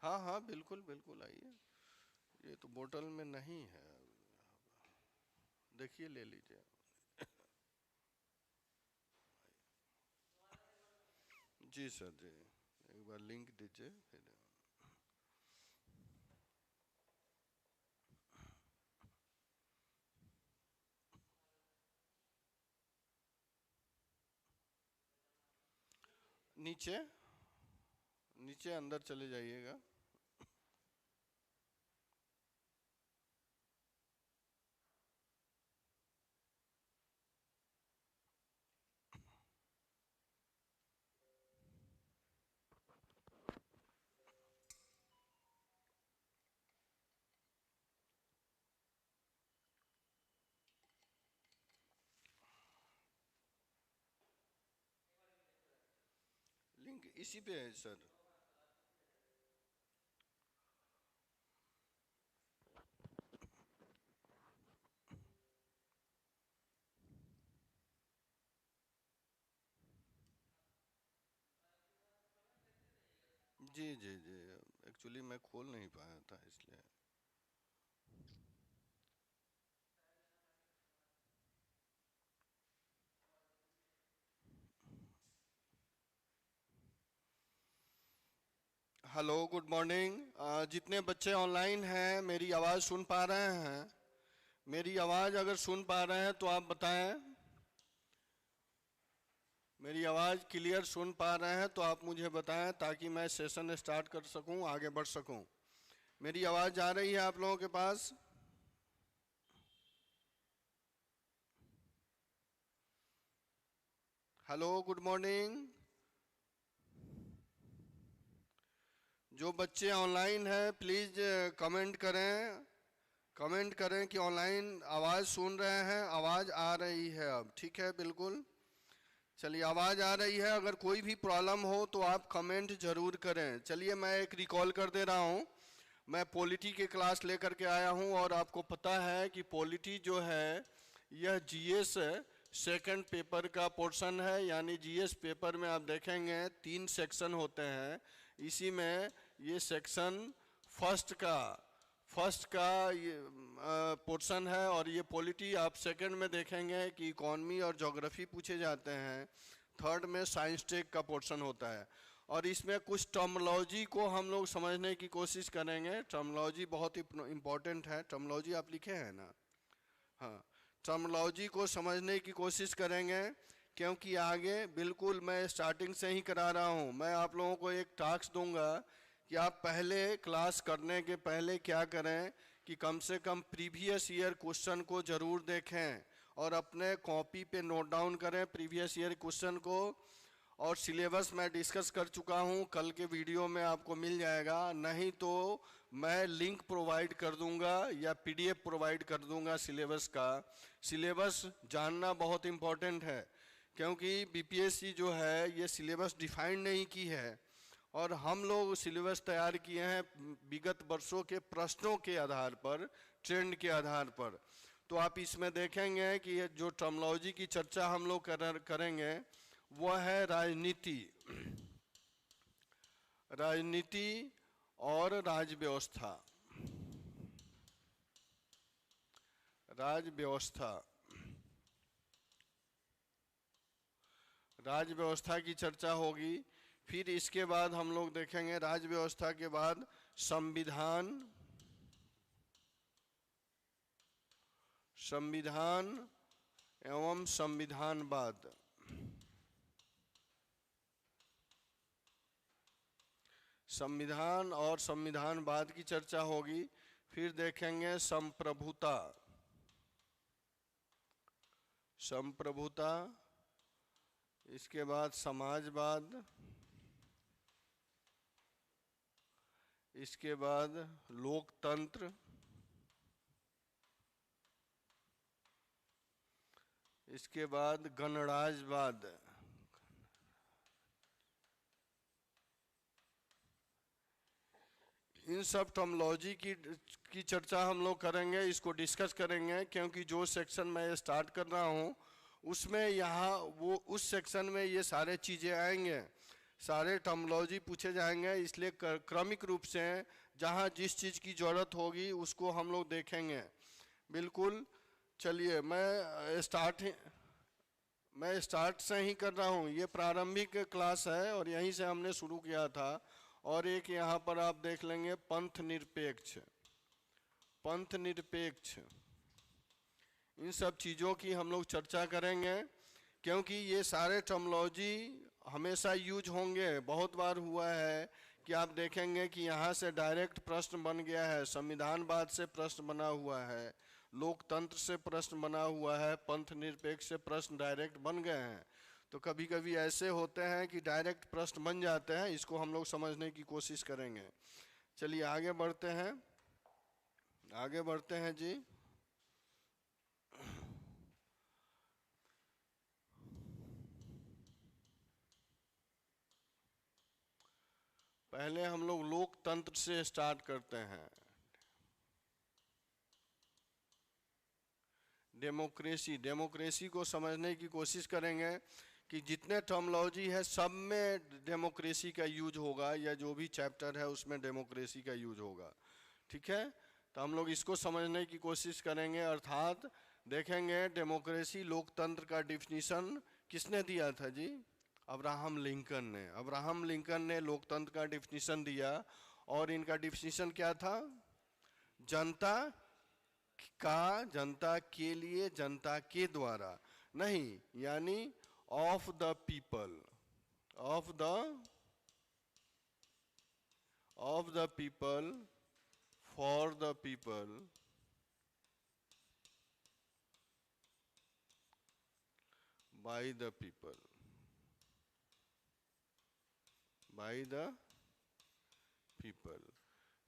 हाँ हाँ, बिल्कुल बिल्कुल, आइए। ये तो बोतल में नहीं है, देखिए, ले लीजिए। जी सर जी, एक बार लिंक दीजिए फिर। नीचे, नीचे अंदर चले जाइएगा। लिंक इसी पे है सर। जी जी जी, एक्चुअली मैं खोल नहीं पाया था इसलिए। Hello, good morning. जितने बच्चे ऑनलाइन हैं मेरी आवाज़ सुन पा रहे हैं? मेरी आवाज़ अगर सुन पा रहे हैं तो आप बताएं। मेरी आवाज़ क्लियर सुन पा रहे हैं तो आप मुझे बताएं, ताकि मैं सेशन स्टार्ट कर सकूं, आगे बढ़ सकूं। मेरी आवाज़ आ रही है आप लोगों के पास? Hello, good morning. जो बच्चे ऑनलाइन हैं प्लीज़ कमेंट करें। कमेंट करें कि ऑनलाइन आवाज़ सुन रहे हैं, आवाज़ आ रही है अब, ठीक है? बिल्कुल, चलिए, आवाज़ आ रही है। अगर कोई भी प्रॉब्लम हो तो आप कमेंट जरूर करें। चलिए, मैं एक रिकॉल कर दे रहा हूँ। मैं पॉलिटी की क्लास लेकर के आया हूँ, और आपको पता है कि पॉलिटी जो है यह जीएस सेकंड पेपर का पोर्शन है। यानी जीएस पेपर में आप देखेंगे 3 सेक्शन होते हैं। इसी में ये सेक्शन फर्स्ट का ये पोर्शन है। और ये पॉलिटी आप सेकंड में देखेंगे कि इकोनॉमी और ज्योग्राफी पूछे जाते हैं। थर्ड में साइंस टेक का पोर्शन होता है। और इसमें कुछ टर्मोलॉजी को हम लोग समझने की कोशिश करेंगे। टर्मोलॉजी बहुत ही इम्पोर्टेंट है। टर्मोलॉजी आप लिखे हैं ना? हाँ, टर्मोलॉजी को समझने की कोशिश करेंगे, क्योंकि आगे बिल्कुल मैं स्टार्टिंग से ही करा रहा हूँ। मैं आप लोगों को एक टास्क दूंगा कि आप पहले क्लास करने के पहले क्या करें कि कम से कम प्रीवियस ईयर क्वेश्चन को ज़रूर देखें और अपने कॉपी पे नोट डाउन करें प्रीवियस ईयर क्वेश्चन को। और सिलेबस मैं डिस्कस कर चुका हूँ, कल के वीडियो में आपको मिल जाएगा। नहीं तो मैं लिंक प्रोवाइड कर दूंगा या पीडीएफ प्रोवाइड कर दूंगा सिलेबस का। सिलेबस जानना बहुत इम्पोर्टेंट है, क्योंकि बीपीएससी जो है ये सिलेबस डिफाइन नहीं की है, और हम लोग सिलेबस तैयार किए हैं विगत वर्षों के प्रश्नों के आधार पर, ट्रेंड के आधार पर। तो आप इसमें देखेंगे कि ये जो टर्मोलॉजी की चर्चा हम लोग करेंगे वह है राजनीति, राजनीति और राजव्यवस्था। राजव्यवस्था, राजव्यवस्था की चर्चा होगी। फिर इसके बाद हम लोग देखेंगे राजव्यवस्था के बाद संविधान, संविधान एवं संविधानवाद। संविधान और संविधानवाद की चर्चा होगी। फिर देखेंगे संप्रभुता, संप्रभुता। इसके बाद समाजवाद, इसके बाद लोकतंत्र, इसके बाद गणराज्यवाद। इन सब टर्मोलॉजी की चर्चा हम लोग करेंगे, इसको डिस्कस करेंगे, क्योंकि जो सेक्शन मैं स्टार्ट कर रहा हूँ उसमें यहाँ वो उस सेक्शन में ये सारे चीज़ें आएंगे। सारे टर्मिनोलॉजी पूछे जाएंगे, इसलिए क्रमिक रूप से जहाँ जिस चीज़ की ज़रूरत होगी उसको हम लोग देखेंगे। बिल्कुल। चलिए मैं स्टार्ट से ही कर रहा हूँ। ये प्रारंभिक क्लास है और यहीं से हमने शुरू किया था। और एक यहाँ पर आप देख लेंगे पंथ निरपेक्ष। पंथ निरपेक्ष, इन सब चीज़ों की हम लोग चर्चा करेंगे, क्योंकि ये सारे टर्मिनोलॉजी हमेशा यूज होंगे। बहुत बार हुआ है कि आप देखेंगे कि यहाँ से डायरेक्ट प्रश्न बन गया है, संविधानवाद से प्रश्न बना हुआ है, लोकतंत्र से प्रश्न बना हुआ है, पंथ निरपेक्ष से प्रश्न डायरेक्ट बन गए हैं। तो कभी कभी ऐसे होते हैं कि डायरेक्ट प्रश्न बन जाते हैं, इसको हम लोग समझने की कोशिश करेंगे। चलिए आगे बढ़ते हैं, आगे बढ़ते हैं जी। पहले हम लोग लोकतंत्र से स्टार्ट करते हैं। डेमोक्रेसी, डेमोक्रेसी को समझने की कोशिश करेंगे कि जितने टर्मिनोलॉजी है सब में डेमोक्रेसी का यूज होगा, या जो भी चैप्टर है उसमें डेमोक्रेसी का यूज होगा। ठीक है, तो हम लोग इसको समझने की कोशिश करेंगे। अर्थात देखेंगे डेमोक्रेसी, लोकतंत्र का डिफिनीशन किसने दिया था जी? अब्राहम लिंकन ने। अब्राहम लिंकन ने लोकतंत्र का डिफिनीशन दिया, और इनका डिफिनीशन क्या था? जनता का, जनता के लिए, जनता के द्वारा नहीं, यानी of the people, of the people, for the people, by the people, by the people.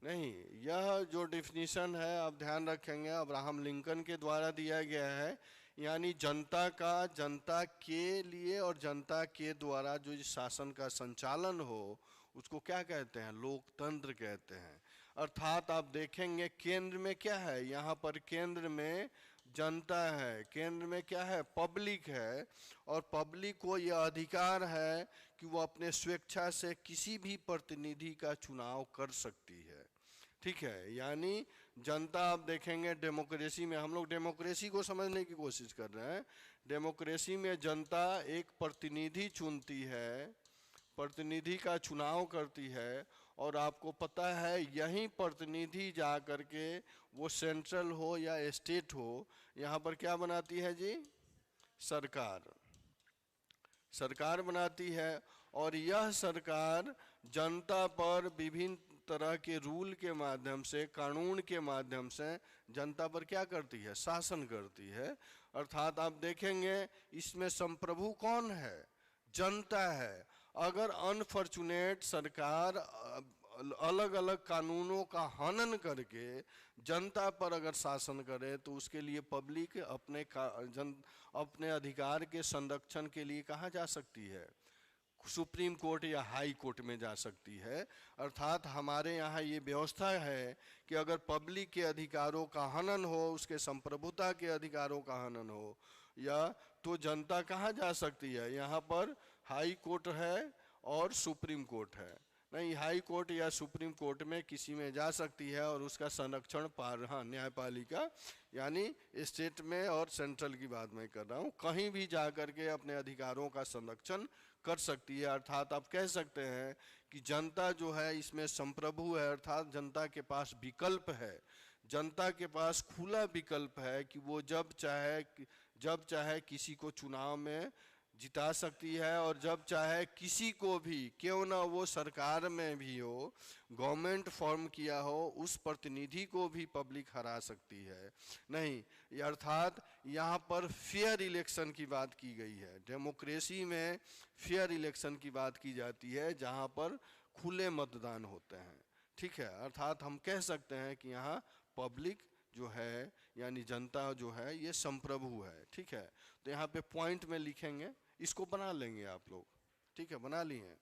नहीं, यह जो डिफिनीशन है आप ध्यान रखेंगे अब्राहम लिंकन के द्वारा दिया गया है। यानी जनता का, जनता के लिए और जनता के द्वारा जो शासन का संचालन हो उसको क्या कहते हैं? लोकतंत्र कहते हैं। अर्थात आप देखेंगे केंद्र में क्या है? यहाँ पर केंद्र में जनता है, केंद्र में क्या है? पब्लिक है। और पब्लिक को यह अधिकार है कि वो अपने स्वेच्छा से किसी भी प्रतिनिधि का चुनाव कर सकती है। ठीक है, यानी जनता, आप देखेंगे डेमोक्रेसी में, हम लोग डेमोक्रेसी को समझने की कोशिश कर रहे हैं। डेमोक्रेसी में जनता एक प्रतिनिधि चुनती है, प्रतिनिधि का चुनाव करती है, और आपको पता है यही प्रतिनिधि जा करके वो सेंट्रल हो या स्टेट हो, यहाँ पर क्या बनाती है जी? सरकार, सरकार बनाती है। और यह सरकार जनता पर विभिन्न तरह के रूल के माध्यम से, कानून के माध्यम से जनता पर क्या करती है? शासन करती है। अर्थात आप देखेंगे इसमें संप्रभु कौन है? जनता है। अगर अनफॉर्चुनेट सरकार अलग अलग कानूनों का हनन करके जनता पर अगर शासन करे तो उसके लिए पब्लिक अपने अधिकार के संरक्षण के लिए कहाँ जा सकती है? सुप्रीम कोर्ट या हाई कोर्ट में जा सकती है। अर्थात हमारे यहाँ ये व्यवस्था है कि अगर पब्लिक के अधिकारों का हनन हो, उसके संप्रभुता के अधिकारों का हनन हो, या तो जनता कहाँ जा सकती है? यहाँ पर हाई कोर्ट है और सुप्रीम कोर्ट है। नहीं, हाई कोर्ट या सुप्रीम कोर्ट में किसी में जा सकती है, और उसका संरक्षण हाँ, न्यायपालिका यानी स्टेट में और सेंट्रल की बात मैं कर रहा हूँ, कहीं भी जा करके अपने अधिकारों का संरक्षण कर सकती है। अर्थात आप कह सकते हैं कि जनता जो है इसमें संप्रभु है, अर्थात जनता के पास विकल्प है, जनता के पास खुला विकल्प है कि वो जब चाहे किसी को चुनाव में जिता सकती है, और जब चाहे किसी को भी, क्यों ना वो सरकार में भी हो, गवर्नमेंट फॉर्म किया हो, उस प्रतिनिधि को भी पब्लिक हरा सकती है। नहीं, अर्थात यहाँ पर फेयर इलेक्शन की बात की गई है। डेमोक्रेसी में फेयर इलेक्शन की बात की जाती है, जहाँ पर खुले मतदान होते हैं। ठीक है, अर्थात हम कह सकते हैं कि यहाँ पब्लिक जो है यानी जनता जो है ये संप्रभु है। ठीक है, तो यहाँ पे पॉइंट में लिखेंगे, इसको बना लेंगे आप लोग। ठीक है, बना लिए।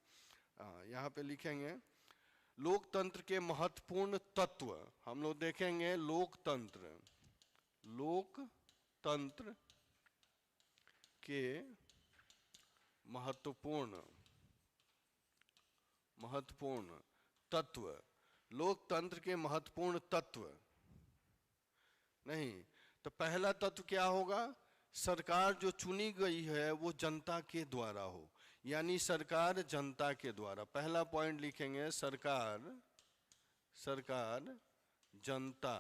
यहाँ पे लिखेंगे लोकतंत्र के महत्वपूर्ण तत्व। हम लोग देखेंगे लोकतंत्र, लोकतंत्र के महत्वपूर्ण महत्वपूर्ण तत्व, लोकतंत्र के महत्वपूर्ण तत्व नहीं। तो पहला तत्व क्या होगा? सरकार जो चुनी गई है वो जनता के द्वारा हो, यानी सरकार जनता के द्वारा। पहला पॉइंट लिखेंगे, सरकार जनता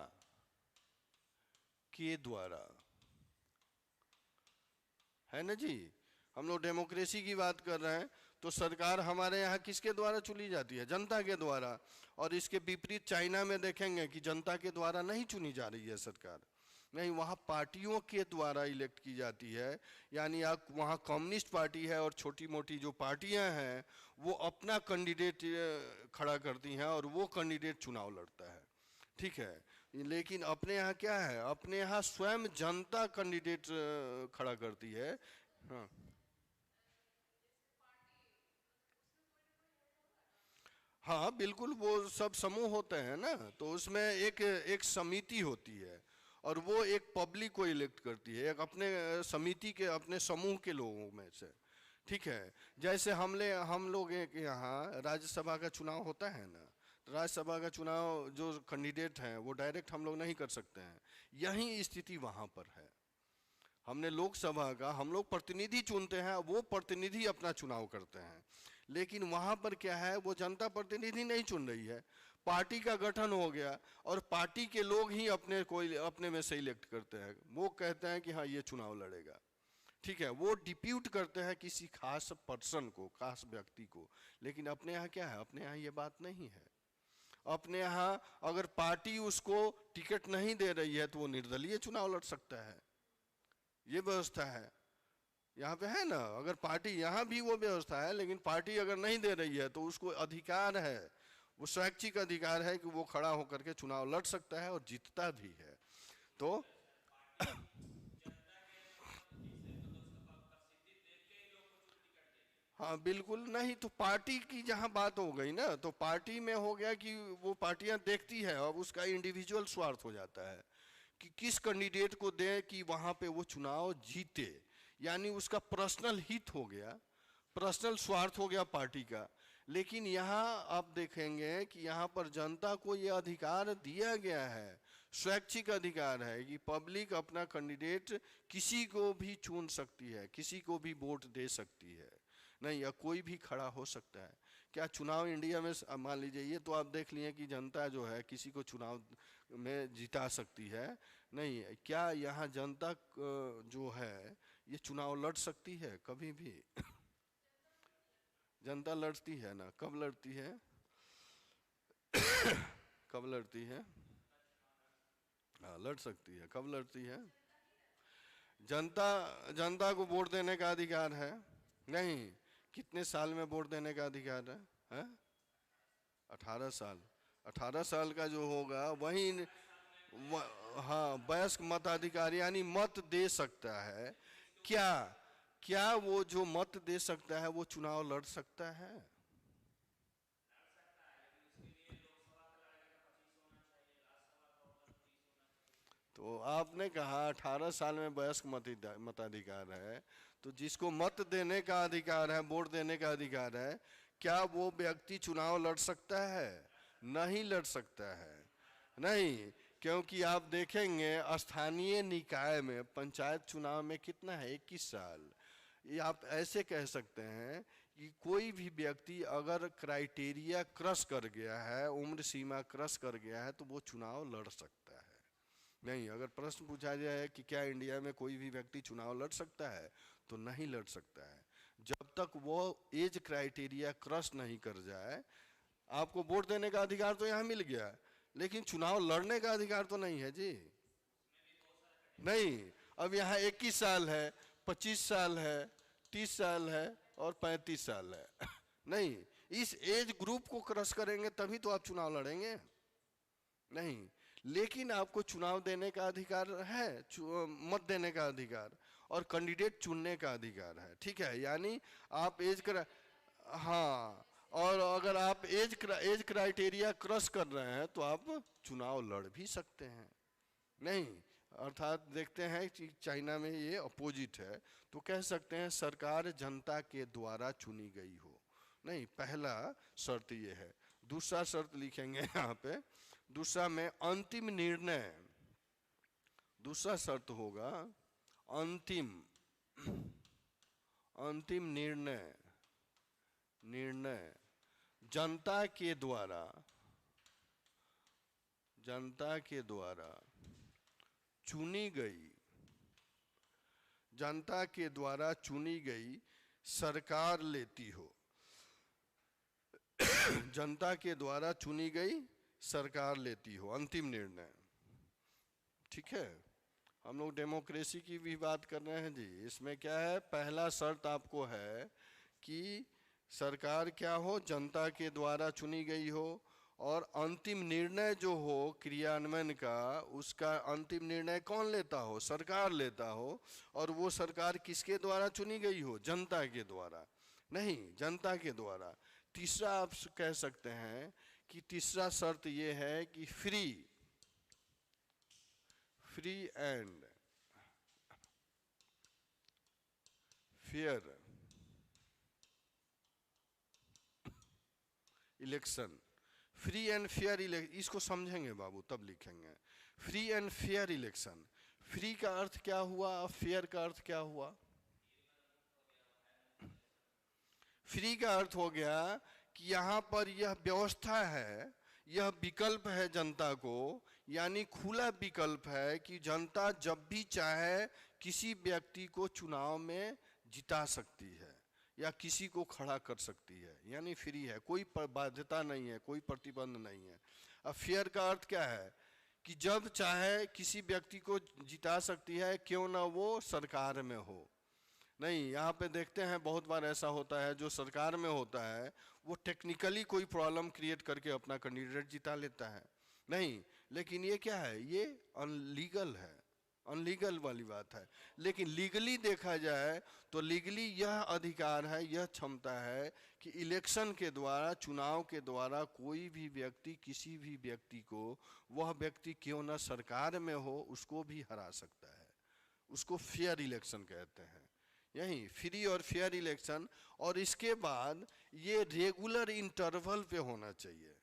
के द्वारा, है ना जी। हम लोग डेमोक्रेसी की बात कर रहे हैं, तो सरकार हमारे यहाँ किसके द्वारा चुनी जाती है? जनता के द्वारा। और इसके विपरीत चाइना में देखेंगे कि जनता के द्वारा नहीं चुनी जा रही है सरकार, नहीं, वहाँ पार्टियों के द्वारा इलेक्ट की जाती है। यानी आप वहाँ कम्युनिस्ट पार्टी है और छोटी मोटी जो पार्टियां हैं वो अपना कैंडिडेट खड़ा करती हैं और वो कैंडिडेट चुनाव लड़ता है, ठीक है। लेकिन अपने यहाँ क्या है? अपने यहाँ स्वयं जनता कैंडिडेट खड़ा करती है। हाँ, हाँ बिल्कुल, वो सब समूह होते हैं ना, तो उसमें एक एक समिति होती है और वो एक पब्लिक को इलेक्ट करती है, एक अपने समिति के, अपने समूह के लोगों में से, ठीक है। जैसे हम लोग एक यहाँ राज्यसभा का चुनाव होता है ना, तो राज्यसभा का चुनाव जो कैंडिडेट हैं वो डायरेक्ट हम लोग नहीं कर सकते हैं, यही स्थिति वहाँ पर है। हमने लोकसभा का हम लोग प्रतिनिधि चुनते हैं, वो प्रतिनिधि अपना चुनाव करते हैं। लेकिन वहां पर क्या है, वो जनता प्रतिनिधि नहीं चुन रही है, पार्टी का गठन हो गया और पार्टी के लोग ही अपने में से इलेक्ट करते हैं। वो कहते हैं कि हाँ ये चुनाव लड़ेगा, ठीक है। वो डिप्यूट करते हैं किसी खास पर्सन को, खास व्यक्ति को। लेकिन अपने यहाँ क्या है? अपने यहाँ ये बात नहीं है। अपने यहाँ अगर पार्टी उसको टिकट नहीं दे रही है तो वो निर्दलीय चुनाव लड़ सकता है, ये व्यवस्था है यहाँ पे, है ना। अगर पार्टी, यहाँ भी वो व्यवस्था है, लेकिन पार्टी अगर नहीं दे रही है तो उसको अधिकार है, वो स्वैच्छिक अधिकार है कि वो खड़ा होकर के चुनाव लड़ सकता है और जीतता भी है। तो हाँ बिल्कुल नहीं, तो पार्टी की जहाँ बात हो गई ना, तो पार्टी में हो गया कि वो पार्टियां देखती है, अब उसका इंडिविजुअल स्वार्थ हो जाता है कि किस कैंडिडेट को दें कि वहां पे वो चुनाव जीते, यानी उसका पर्सनल हित हो गया, पर्सनल स्वार्थ हो गया पार्टी का। लेकिन यहाँ आप देखेंगे कि यहाँ पर जनता को ये अधिकार दिया गया है, स्वैच्छिक अधिकार है कि पब्लिक अपना कैंडिडेट किसी को भी चुन सकती है, किसी को भी वोट दे सकती है, नहीं, या कोई भी खड़ा हो सकता है। क्या चुनाव इंडिया में मान लीजिए, ये तो आप देख लिए कि जनता जो है किसी को चुनाव में जिता सकती है, नहीं, क्या यहाँ जनता जो है ये चुनाव लड़ सकती है कभी भी? जनता लड़ती है ना, कब लड़ती है? कब लड़ती है? हाँ लड़ सकती है, कब लड़ती है? जनता जनता को वोट देने का अधिकार है, नहीं, कितने साल में वोट देने का अधिकार है? 18 साल। 18 साल का जो होगा वही हाँ वयस्क मताधिकार, यानी मत दे सकता है। क्या क्या वो जो मत दे सकता है वो चुनाव लड़ सकता है? तो आपने कहा 18 साल में वयस्क मताधिकार है, तो जिसको मत देने का अधिकार है, वोट देने का अधिकार है, क्या वो व्यक्ति चुनाव लड़ सकता है? नहीं लड़ सकता है, नहीं। क्योंकि आप देखेंगे स्थानीय निकाय में पंचायत चुनाव में कितना है, 21 साल। ये आप ऐसे कह सकते हैं कि कोई भी व्यक्ति अगर क्राइटेरिया क्रॉस कर गया है, उम्र सीमा क्रॉस कर गया है, तो वो चुनाव लड़ सकता है। नहीं, अगर प्रश्न पूछा जाए कि क्या इंडिया में कोई भी व्यक्ति चुनाव लड़ सकता है, तो नहीं लड़ सकता है, जब तक वो एज क्राइटेरिया क्रॉस नहीं कर जाए। आपको वोट देने का अधिकार तो यहाँ मिल गया, लेकिन चुनाव लड़ने का अधिकार तो नहीं है जी, नहीं। अब यहाँ 21 साल है, 25 साल है, 30 साल है और 35 साल है। नहीं, इस एज ग्रुप को क्रॉस करेंगे तभी तो आप चुनाव लड़ेंगे, नहीं। लेकिन आपको चुनाव देने का अधिकार है, मत देने का अधिकार और कैंडिडेट चुनने का अधिकार है, ठीक है। यानी आप हाँ, और अगर आप एज क्राइटेरिया क्रॉस कर रहे हैं तो आप चुनाव लड़ भी सकते हैं, नहीं। अर्थात देखते हैं कि चाइना में ये अपोजिट है, तो कह सकते हैं सरकार जनता के द्वारा चुनी गई हो, नहीं, पहला शर्त ये है। दूसरा शर्त लिखेंगे यहाँ पे, दूसरा में अंतिम निर्णय, दूसरा शर्त होगा अंतिम, अंतिम निर्णय, निर्णय जनता के द्वारा, जनता के द्वारा चुनी गई, जनता के द्वारा चुनी गई सरकार लेती हो। जनता के द्वारा चुनी गई सरकार लेती हो, अंतिम निर्णय। ठीक है, हम लोग डेमोक्रेसी की भी बात कर रहे हैं जी। इसमें क्या है, पहला शर्त आपको है कि सरकार क्या हो, जनता के द्वारा चुनी गई हो, और अंतिम निर्णय जो हो क्रियान्वयन का, उसका अंतिम निर्णय कौन लेता हो, सरकार लेता हो, और वो सरकार किसके द्वारा चुनी गई हो, जनता के द्वारा, नहीं जनता के द्वारा। तीसरा आप कह सकते हैं कि तीसरा शर्त ये है कि free, free and fair election. Free and fair election, इसको समझेंगे बाबू तब लिखेंगे। Free and fair election, free का अर्थ क्या हुआ, फेयर का अर्थ क्या हुआ? फ्री का अर्थ हो गया कि यहाँ पर यह व्यवस्था है, यह विकल्प है जनता को, यानी खुला विकल्प है कि जनता जब भी चाहे किसी व्यक्ति को चुनाव में जिता सकती है या किसी को खड़ा कर सकती है, यानी फ्री है, कोई बाध्यता नहीं है, कोई प्रतिबंध नहीं है। अब फेयर का अर्थ क्या है कि जब चाहे किसी व्यक्ति को जिता सकती है, क्यों ना वो सरकार में हो। नहीं, यहाँ पे देखते हैं बहुत बार ऐसा होता है, जो सरकार में होता है वो टेक्निकली कोई प्रॉब्लम क्रिएट करके अपना कैंडिडेट जिता लेता है। नहीं, लेकिन ये क्या है, ये अनलीगल है, अनलीगल वाली बात है। लेकिन लीगली देखा जाए तो लीगली यह अधिकार है, यह क्षमता है कि इलेक्शन के द्वारा, चुनाव के द्वारा कोई भी व्यक्ति किसी भी व्यक्ति को, वह व्यक्ति क्यों ना सरकार में हो, उसको भी हरा सकता है। उसको फेयर इलेक्शन कहते हैं, यही फ्री और फेयर इलेक्शन। और इसके बाद ये रेगुलर इंटरवल पे होना चाहिए।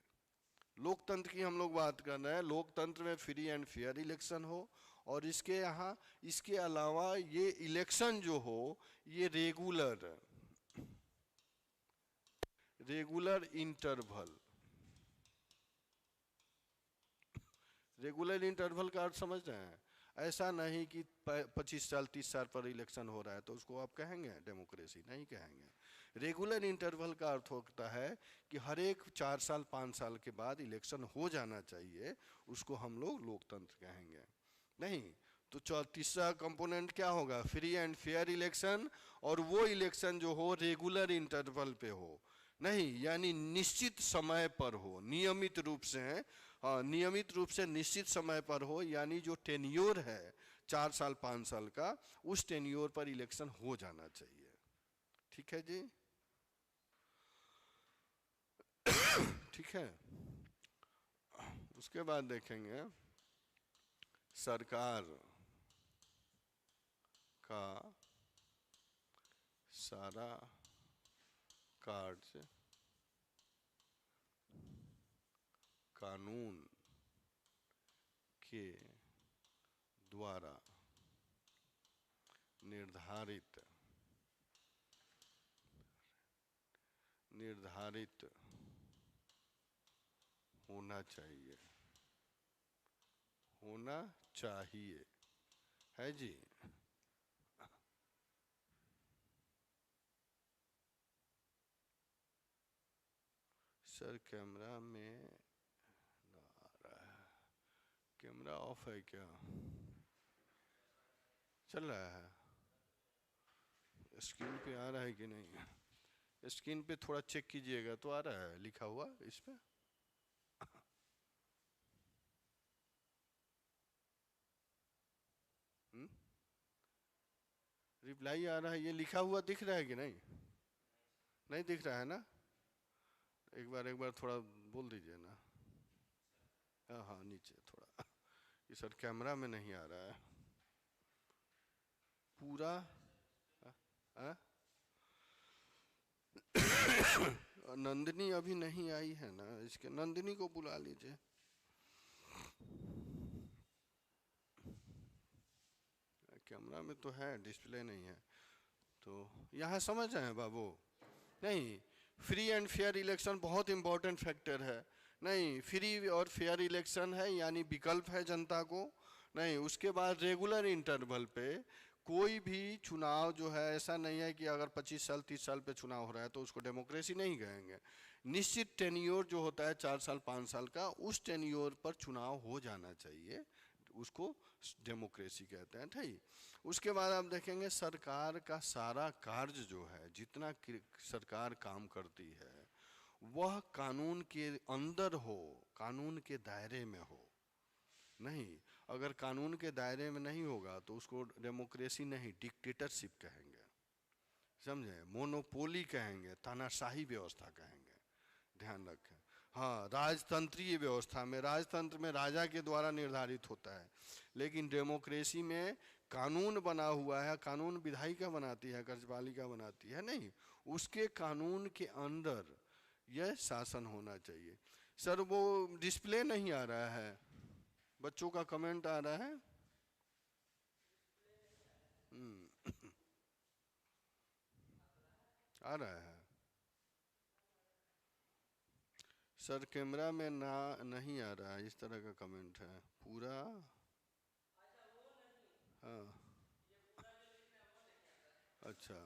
लोकतंत्र की हम लोग बात कर रहे हैं, लोकतंत्र में फ्री एंड फेयर इलेक्शन हो, और इसके यहाँ, इसके अलावा ये इलेक्शन जो हो ये regular, regular interval. Regular interval का अर्थ समझ रहे हैं? ऐसा नहीं कि 25 साल 30 साल पर इलेक्शन हो रहा है तो उसको आप कहेंगे डेमोक्रेसी, नहीं कहेंगे। रेगुलर इंटरवल का अर्थ होता है कि हर एक 4 साल 5 साल के बाद इलेक्शन हो जाना चाहिए, उसको हम लोग लोकतंत्र कहेंगे। नहीं तो तीसरा कंपोनेंट क्या होगा, फ्री एंड फेयर इलेक्शन, और वो इलेक्शन जो हो रेगुलर इंटरवल पे हो, नहीं यानी निश्चित समय पर हो, नियमित रूप से है, हाँ नियमित रूप से निश्चित समय पर हो, यानी जो टेन्योर है 4 साल 5 साल का, उस टेन्योर पर इलेक्शन हो जाना चाहिए। ठीक है जी, ठीक है। उसके बाद देखेंगे सरकार का सारा कार्य कानून के द्वारा निर्धारित होना चाहिए, होना चाहिए, है जी। सर कैमरा में ना आ रहा है, कैमरा ऑफ है क्या, चल रहा है? स्क्रीन पे आ रहा है कि नहीं? स्क्रीन पे थोड़ा चेक कीजिएगा तो आ रहा है लिखा हुआ इस पे। रिप्लाई आ रहा है, ये लिखा हुआ दिख रहा है कि नहीं? नहीं दिख रहा है ना? एक बार थोड़ा बोल दीजिए ना। हाँ हाँ नीचे थोड़ा, ये सर कैमरा में नहीं आ रहा है पूरा। नंदिनी अभी नहीं आई है ना, इसके नंदिनी को बुला लीजिए। कैमरा में तो है, डिस्प्ले नहीं है। तो यहाँ समझ रहे हैं बाबू? नहीं, फ्री एंड फेयर इलेक्शन बहुत इंपॉर्टेंट फैक्टर है। नहीं, फ्री और फेयर इलेक्शन है यानी विकल्प है जनता को। नहीं, उसके बाद रेगुलर इंटरवल पे कोई भी चुनाव जो है, ऐसा नहीं है कि अगर 25 साल 30 साल पे चुनाव हो रहा है तो उसको डेमोक्रेसी नहीं कहेंगे। निश्चित टेन्योर जो होता है 4 साल 5 साल का, उस टेन्योर पर चुनाव हो जाना चाहिए, उसको डेमोक्रेसी कहते हैं। ठीक, उसके बाद आप देखेंगे सरकार का सारा कार्य जो है, जितना सरकार काम करती है वह कानून के अंदर हो, कानून के दायरे में हो। नहीं, अगर कानून के दायरे में नहीं होगा तो उसको डेमोक्रेसी नहीं, डिक्टेटरशिप कहेंगे, समझे? मोनोपोली कहेंगे, तानाशाही व्यवस्था कहेंगे, ध्यान रखें। हाँ, राजतंत्रीय व्यवस्था में, राजतंत्र में राजा के द्वारा निर्धारित होता है, लेकिन डेमोक्रेसी में कानून बना हुआ है। कानून विधायिका बनाती है, कार्यपालिका बनाती है, नहीं, उसके कानून के अंदर यह शासन होना चाहिए। सर वो डिस्प्ले नहीं आ रहा है, बच्चों का कमेंट आ रहा है। आ रहा है सर, कैमरा में ना नहीं आ रहा है, इस तरह का कमेंट है पूरा। हाँ, अच्छा।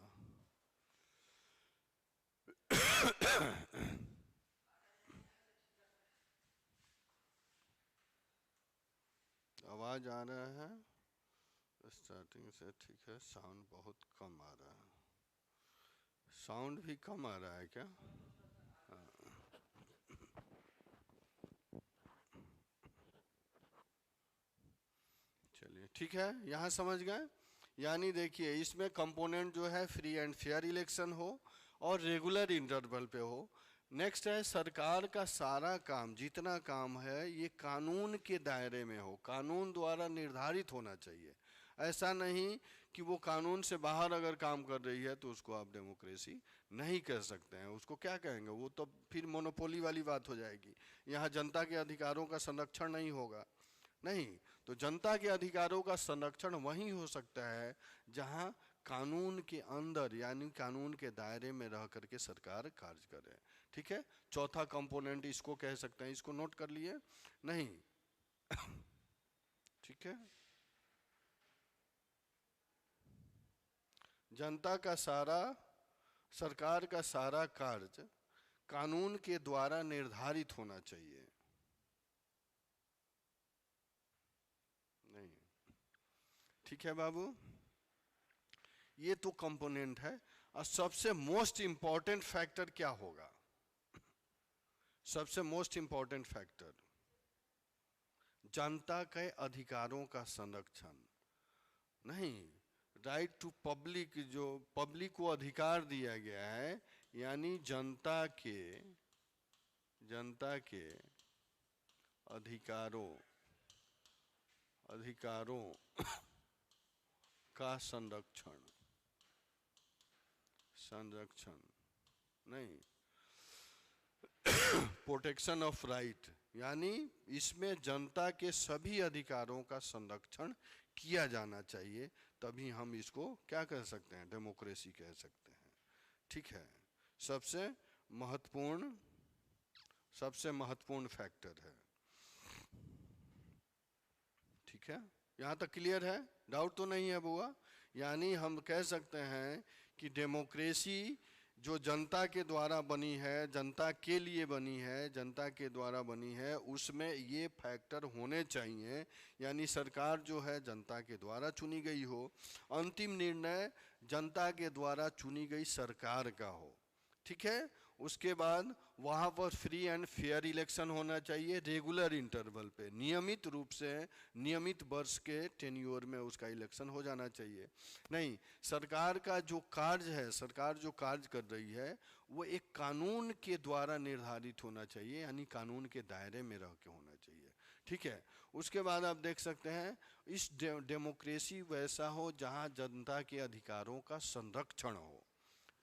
आवाज आ रहा है स्टार्टिंग से, ठीक है। साउंड बहुत कम आ रहा है, साउंड भी कम आ रहा है क्या? चलिए ठीक है, यहाँ समझ गए। यानी देखिए, इसमें कंपोनेंट जो है फ्री एंड फेयर इलेक्शन हो और रेगुलर इंटरवल पे हो। नेक्स्ट है सरकार का सारा काम, जितना काम है ये कानून के दायरे में हो, कानून द्वारा निर्धारित होना चाहिए। ऐसा नहीं कि वो कानून से बाहर अगर काम कर रही है तो उसको आप डेमोक्रेसी नहीं कह सकते हैं। उसको क्या कहेंगे? वो तो फिर मोनोपोली वाली बात हो जाएगी। यहाँ जनता के अधिकारों का संरक्षण नहीं होगा। नहीं, तो जनता के अधिकारों का संरक्षण वहीं हो सकता है जहां कानून के अंदर यानी कानून के दायरे में रह करके सरकार कार्य करे। ठीक है, चौथा कंपोनेंट इसको कह सकते हैं, इसको नोट कर लिए? नहीं ठीक है, जनता का सारा, सरकार का सारा कार्य कानून के द्वारा निर्धारित होना चाहिए। नहीं, ठीक है बाबू, ये तो कंपोनेंट है। और सबसे मोस्ट इंपॉर्टेंट फैक्टर क्या होगा? सबसे मोस्ट इंपॉर्टेंट फैक्टर जनता के अधिकारों का संरक्षण। नहीं, राइट टू पब्लिक, जो पब्लिक को अधिकार दिया गया है, यानी जनता के अधिकारों का संरक्षण नहीं, प्रोटेक्शन ऑफ राइट, यानी इसमें जनता के सभी अधिकारों का संरक्षण किया जाना चाहिए, तभी हम इसको क्या कह सकते हैं? डेमोक्रेसी कह सकते हैं। ठीक है, सबसे महत्वपूर्ण फैक्टर है। ठीक है, यहाँ तक क्लियर है? डाउट तो नहीं है बुआ? यानी हम कह सकते हैं कि डेमोक्रेसी जो जनता के द्वारा बनी है, जनता के लिए बनी है, जनता के द्वारा बनी है, उसमें ये फैक्टर होने चाहिए। यानी सरकार जो है जनता के द्वारा चुनी गई हो, अंतिम निर्णय जनता के द्वारा चुनी गई सरकार का हो। ठीक है, उसके बाद वहाँ पर फ्री एंड फेयर इलेक्शन होना चाहिए, रेगुलर इंटरवल पे, नियमित रूप से, नियमित वर्ष के टेन्योर में उसका इलेक्शन हो जाना चाहिए। नहीं, सरकार का जो कार्य है, सरकार जो कार्य कर रही है वो एक कानून के द्वारा निर्धारित होना चाहिए, यानी कानून के दायरे में रह के होना चाहिए। ठीक है, उसके बाद आप देख सकते हैं इस डेमोक्रेसी वैसा हो जहाँ जनता के अधिकारों का संरक्षण हो।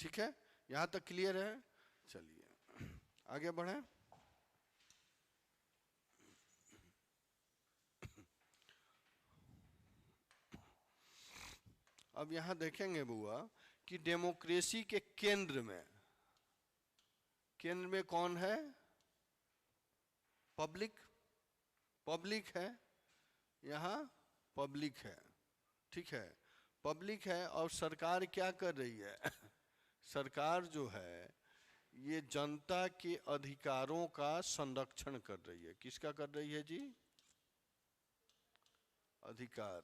ठीक है, यहाँ तक क्लियर है? चलिए, आगे बढ़े। अब यहां देखेंगे बुआ कि डेमोक्रेसी के केंद्र में कौन है? पब्लिक। पब्लिक है, यहाँ पब्लिक है, ठीक है, पब्लिक है। और सरकार क्या कर रही है? सरकार जो है ये जनता के अधिकारों का संरक्षण कर रही है। किसका कर रही है जी? अधिकार।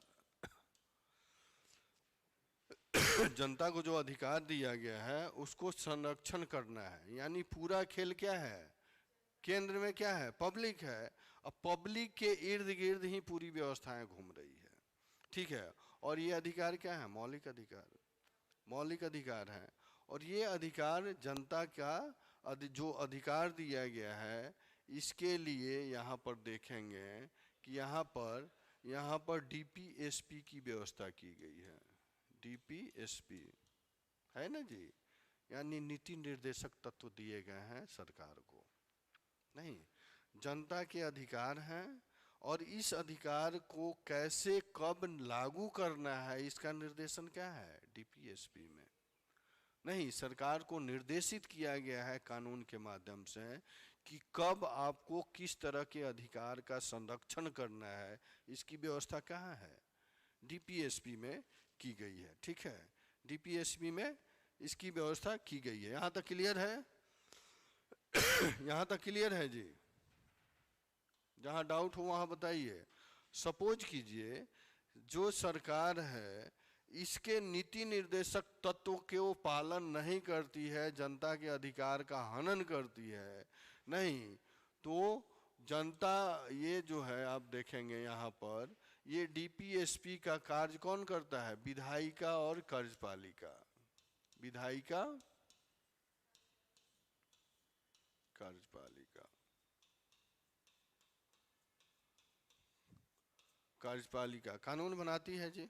जनता को जो अधिकार दिया गया है उसको संरक्षण करना है। यानी पूरा खेल क्या है? केंद्र में क्या है? पब्लिक है। अब पब्लिक के इर्द गिर्द ही पूरी व्यवस्थाएं घूम रही है, ठीक है। और ये अधिकार क्या है? मौलिक अधिकार। मौलिक अधिकार है। और ये अधिकार जनता का जो अधिकार दिया गया है, इसके लिए यहाँ पर देखेंगे कि यहाँ पर डीपीएसपी की व्यवस्था की गई है। डीपीएसपी है ना जी, यानी नीति निर्देशक तत्व दिए गए हैं सरकार को। नहीं, जनता के अधिकार हैं और इस अधिकार को कैसे कब लागू करना है इसका निर्देशन क्या है? डीपीएसपी में। नहीं, सरकार को निर्देशित किया गया है कानून के माध्यम से कि कब आपको किस तरह के अधिकार का संरक्षण करना है, इसकी व्यवस्था कहाँ है? डीपीएसपी में की गई है, ठीक है। डीपीएसपी में इसकी व्यवस्था की गई है। यहाँ तक क्लियर है? यहाँ तक क्लियर है जी? जहाँ डाउट हो वहाँ बताइए। सपोज कीजिए जो सरकार है इसके नीति निर्देशक तत्वों के वो पालन नहीं करती है, जनता के अधिकार का हनन करती है, नहीं तो जनता ये जो है आप देखेंगे यहाँ पर ये डीपीएसपी का कार्य कौन करता है? विधायिका और कार्यपालिका। विधायिका, कार्यपालिका। कार्यपालिका कानून बनाती है जी?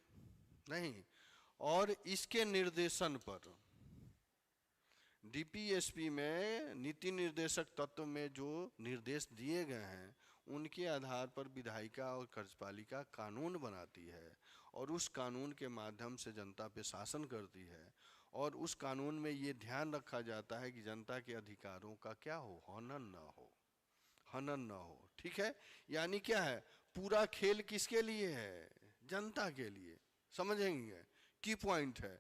नहीं। और इसके निर्देशन पर डीपीएसपी में नीति निर्देशक तत्व में जो निर्देश दिए गए हैं उनके आधार पर विधायिका और कार्यपालिका कानून बनाती है और उस कानून के माध्यम से जनता पे शासन करती है। और उस कानून में ये ध्यान रखा जाता है कि जनता के अधिकारों का क्या हो? हनन ना हो, हनन ना हो, ठीक है। यानी क्या है? पूरा खेल किसके लिए है? जनता के लिए। समझेंगे? की पॉइंट है,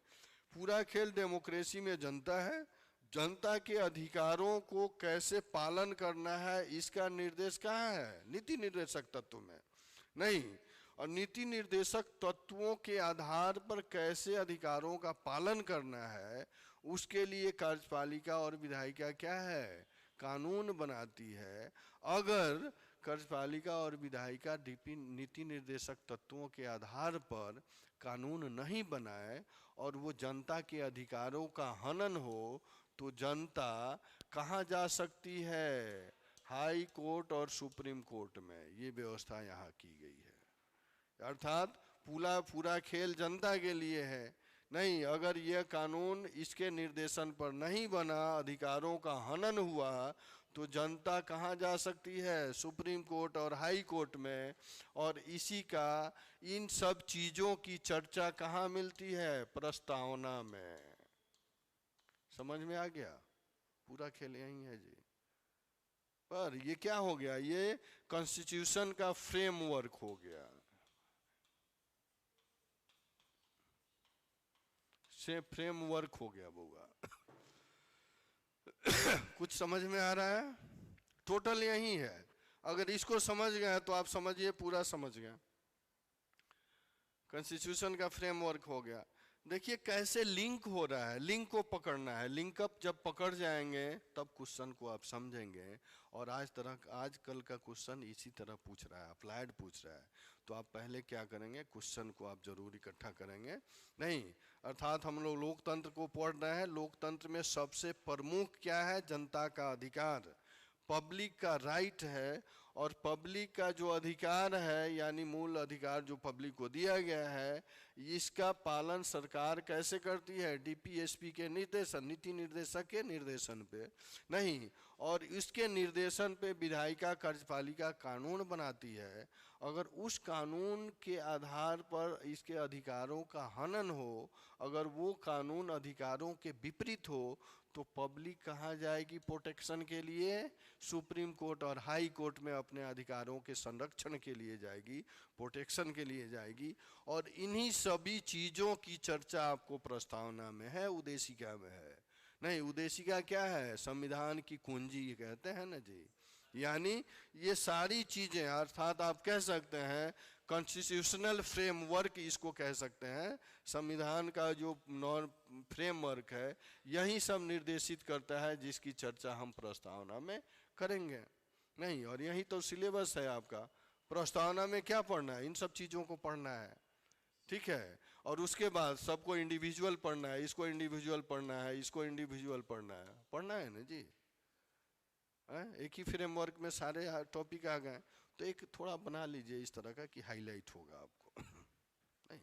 पूरा खेल डेमोक्रेसी में जनता है। जनता के अधिकारों को कैसे पालन करना है इसका निर्देश कहाँ है? नीति निर्देशक तत्व में। नहीं, और नीति निर्देशक तत्वों के आधार पर कैसे अधिकारों का पालन करना है उसके लिए कार्यपालिका और विधायिका क्या है? कानून बनाती है। अगर कार्यपालिका और विधायिका नीति निर्देशक तत्वों के आधार पर कानून नहीं बनाए और वो जनता के अधिकारों का हनन हो तो जनता कहाँ जा सकती है? हाई कोर्ट और सुप्रीम कोर्ट में। ये व्यवस्था यहाँ की गई है। अर्थात पूरा खेल जनता के लिए है। नहीं, अगर यह कानून इसके निर्देशन पर नहीं बना, अधिकारों का हनन हुआ तो जनता कहाँ जा सकती है? सुप्रीम कोर्ट और हाई कोर्ट में। और इसी का इन सब चीज़ों की चर्चा कहाँ मिलती है? प्रस्तावना में। समझ में आ गया? पूरा खेल यही है जी। पर ये क्या हो गया? ये कॉन्स्टिट्यूशन का फ्रेमवर्क हो गया। से फ्रेमवर्क हो गया बुआ। कुछ समझ में आ रहा है? टोटल यही है। अगर इसको समझ गए तो आप समझिए पूरा समझ गए। कॉन्स्टिट्यूशन का फ्रेमवर्क हो गया। देखिए कैसे लिंक हो रहा है, लिंक को पकड़ना है। लिंक अप जब पकड़ जाएंगे तब क्वेश्चन को आप समझेंगे। और आजकल का क्वेश्चन इसी तरह पूछ रहा है, अप्लाइड पूछ रहा है। तो आप पहले क्या करेंगे? क्वेश्चन को आप जरूर इकट्ठा करेंगे। नहीं, अर्थात हम लोग लोकतंत्र को पढ़ रहे हैं। लोकतंत्र में सबसे प्रमुख क्या है? जनता का अधिकार, पब्लिक का राइट है। और पब्लिक का जो अधिकार है यानी मूल अधिकार जो पब्लिक को दिया गया है, इसका पालन सरकार कैसे करती है? डीपीएसपी के निर्देशन, नीति निर्देशक के निर्देशन पे नहीं, और इसके निर्देशन पे विधायिका कार्यपालिका कानून बनाती है। अगर उस कानून के आधार पर इसके अधिकारों का हनन हो, अगर वो कानून अधिकारों के विपरीत हो, तो पब्लिक कहाँ जाएगी प्रोटेक्शन के लिए? सुप्रीम कोर्ट और हाई कोर्ट में अपने अधिकारों के संरक्षण के लिए जाएगी, प्रोटेक्शन के लिए जाएगी। और इन्हीं सभी चीज़ों की चर्चा आपको प्रस्तावना में है, उद्देशिका में है नहीं। उद्देशिका क्या है? संविधान की कुंजी कहते हैं ना जी। यानी ये सारी चीज़ें, अर्थात आप कह सकते हैं कॉन्स्टिट्यूशनल फ्रेमवर्क इसको कह सकते हैं। संविधान का जो नॉर्म फ्रेमवर्क है, यही सब निर्देशित करता है जिसकी चर्चा हम प्रस्तावना में करेंगे नहीं। और यही तो सिलेबस है आपका। प्रस्तावना में क्या पढ़ना है? इन सब चीज़ों को पढ़ना है, ठीक है। और उसके बाद सबको इंडिविजुअल पढ़ना है, इसको इंडिविजुअल पढ़ना है, इसको इंडिविजुअल पढ़ना है ना जी। एक ही फ्रेमवर्क में सारे टॉपिक आ गए, तो एक थोड़ा बना लीजिए इस तरह का कि हाईलाइट होगा आपको नहीं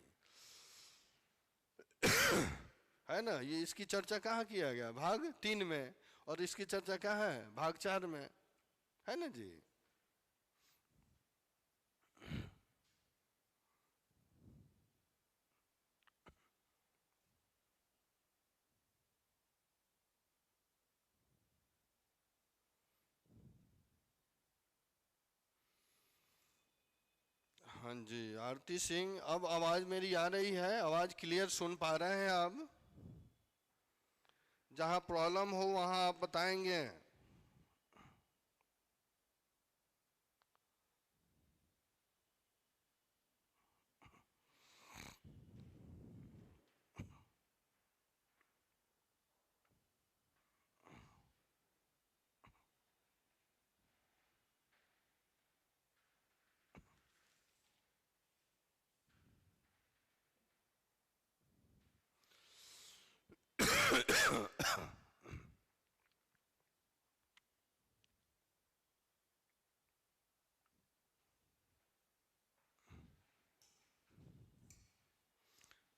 है ना। ये इसकी चर्चा कहाँ किया गया? भाग 3 में। और इसकी चर्चा कहाँ है? भाग 4 में, है ना जी। हाँ जी, आरती सिंह, अब आवाज मेरी आ रही है? आवाज क्लियर सुन पा रहे हैं आप? जहां प्रॉब्लम हो वहां आप बताएंगे।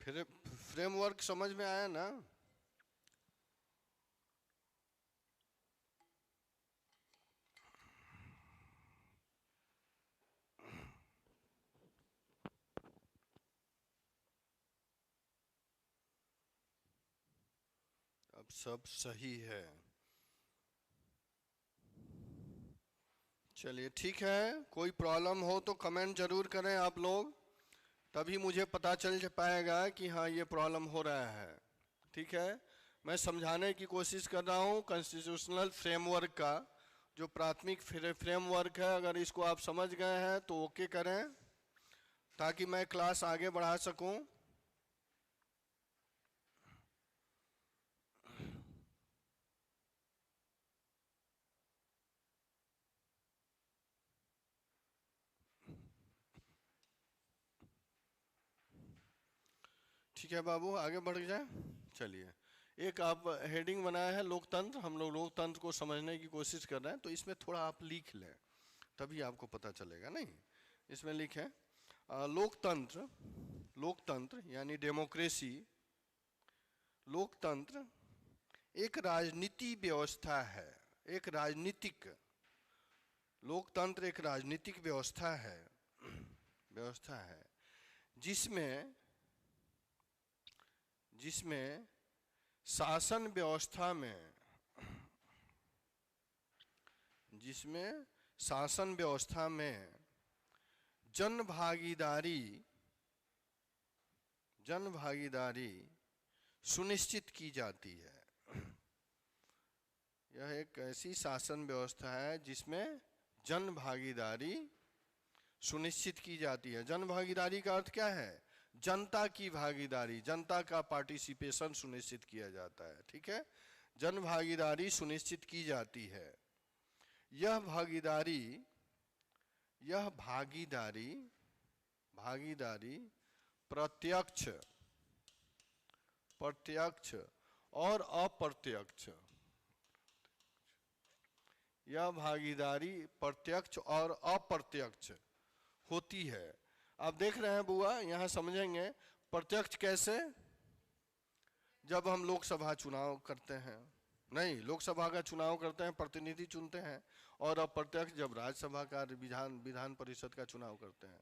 फिर फ्रेमवर्क समझ में आया ना? अब सब सही है। चलिए ठीक है, कोई प्रॉब्लम हो तो कमेंट जरूर करें आप लोग, तभी मुझे पता चल पाएगा कि हाँ ये प्रॉब्लम हो रहा है। ठीक है, मैं समझाने की कोशिश कर रहा हूँ कॉन्स्टिट्यूशनल फ्रेमवर्क का जो प्राथमिक फ्रेमवर्क है। अगर इसको आप समझ गए हैं तो ओके करें, ताकि मैं क्लास आगे बढ़ा सकूं। ठीक है बाबू, आगे बढ़ जाए। चलिए, एक आप हेडिंग बनाया है लोकतंत्र। हम लोग लोकतंत्र को समझने की कोशिश कर रहे हैं, तो इसमें थोड़ा आप लिख लें, तभी आपको पता चलेगा। नहीं, इसमें लिखें लोकतंत्र। लोकतंत्र यानी डेमोक्रेसी। लोकतंत्र एक राजनीति व्यवस्था है, एक राजनीतिक, लोकतंत्र एक राजनीतिक व्यवस्था है जिसमें शासन व्यवस्था में, जिसमें शासन व्यवस्था में जन भागीदारी सुनिश्चित की जाती है। यह एक ऐसी शासन व्यवस्था है जिसमें जन भागीदारी सुनिश्चित की जाती है। जन भागीदारी का अर्थ क्या है? जनता की भागीदारी, जनता का पार्टिसिपेशन सुनिश्चित किया जाता है। ठीक है, जन भागीदारी सुनिश्चित की जाती है। यह भागीदारी प्रत्यक्ष और अप्रत्यक्ष, यह भागीदारी प्रत्यक्ष और अप्रत्यक्ष होती है। आप देख रहे हैं बुआ, यहाँ समझेंगे प्रत्यक्ष कैसे? जब हम लोकसभा चुनाव करते हैं, नहीं, लोकसभा का चुनाव करते हैं, प्रतिनिधि चुनते हैं, और अप्रत्यक्ष जब राज्यसभा का विधान परिषद का चुनाव करते हैं।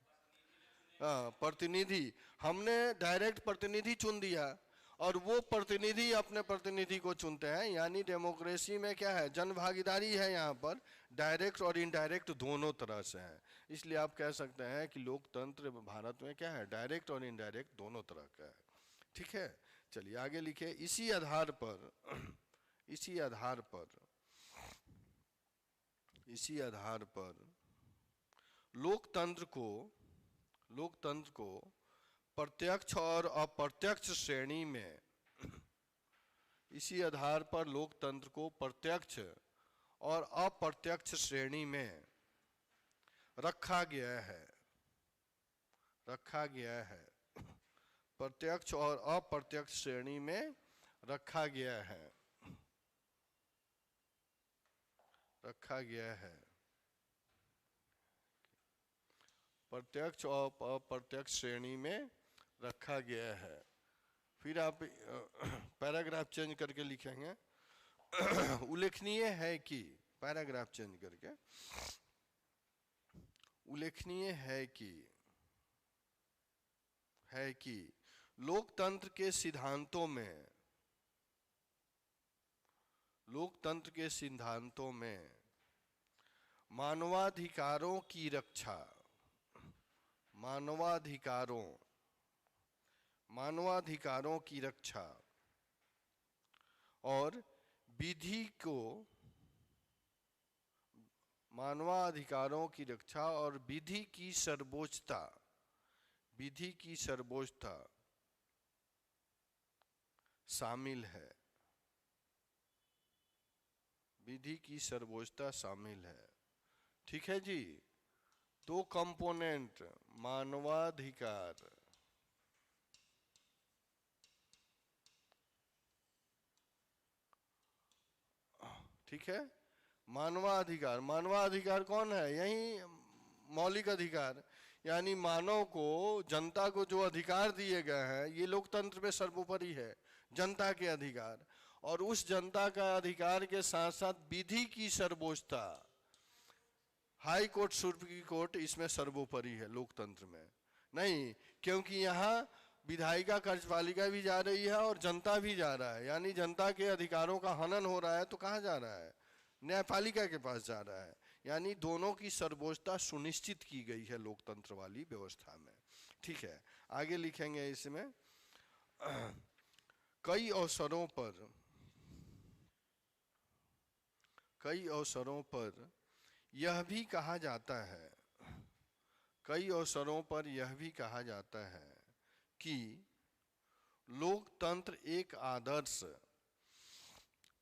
प्रतिनिधि, हमने डायरेक्ट प्रतिनिधि चुन दिया और वो प्रतिनिधि अपने प्रतिनिधि को चुनते हैं। यानी डेमोक्रेसी में क्या है, जन भागीदारी है, यहाँ पर डायरेक्ट और इनडायरेक्ट दोनों तरह से है। इसलिए आप कह सकते हैं कि लोकतंत्र भारत में क्या है, डायरेक्ट और इनडायरेक्ट दोनों तरह का है। ठीक है, चलिए आगे लिखे। इसी आधार पर लोकतंत्र को प्रत्यक्ष और अप्रत्यक्ष श्रेणी में, इसी आधार पर लोकतंत्र को प्रत्यक्ष और अप्रत्यक्ष श्रेणी में रखा गया है। प्रत्यक्ष और अप्रत्यक्ष श्रेणी में रखा गया है। प्रत्यक्ष और अप्रत्यक्ष श्रेणी में रखा गया है। फिर आप पैराग्राफ चेंज करके लिखेंगे। उल्लेखनीय है कि, पैराग्राफ चेंज करके, उल्लेखनीय है कि लोकतंत्र के सिद्धांतों में मानवाधिकारों की रक्षा, मानवाधिकारों की रक्षा और विधि की सर्वोच्चता शामिल है। विधि की सर्वोच्चता शामिल है। ठीक है जी। दो कंपोनेंट, मानवाधिकार, ठीक है, मानवाधिकार कौन है? यही मौलिक अधिकार, यानी मानव को, जनता को जो अधिकार दिए गए हैं, ये लोकतंत्र में सर्वोपरि है, जनता के अधिकार। और उस जनता का अधिकार के साथ साथ विधि की सर्वोच्चता, हाई कोर्ट, सुप्रीम कोर्ट, इसमें सर्वोपरि है लोकतंत्र में। नहीं, क्योंकि यहाँ विधायिका कार्यपालिका भी जा रही है और जनता भी जा रहा है, यानी जनता के अधिकारों का हनन हो रहा है, तो कहाँ जा रहा है? न्यायपालिका के पास जा रहा है। यानी दोनों की सर्वोच्चता सुनिश्चित की गई है लोकतंत्र वाली व्यवस्था में। ठीक है, आगे लिखेंगे इसमें। कई अवसरों पर यह भी कहा जाता है कि लोकतंत्र एक आदर्श,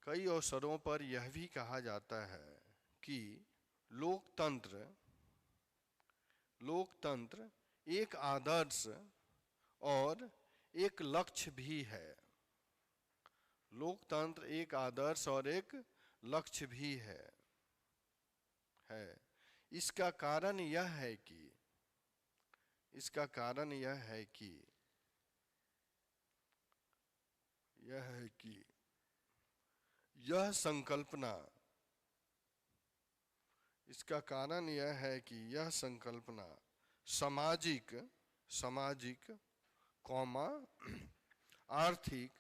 कई अवसरों पर यह भी कहा जाता है कि लोकतंत्र एक आदर्श और एक लक्ष्य भी है। लोकतंत्र एक आदर्श और एक लक्ष्य भी है। इसका कारण यह है कि यह संकल्पना सामाजिक आर्थिक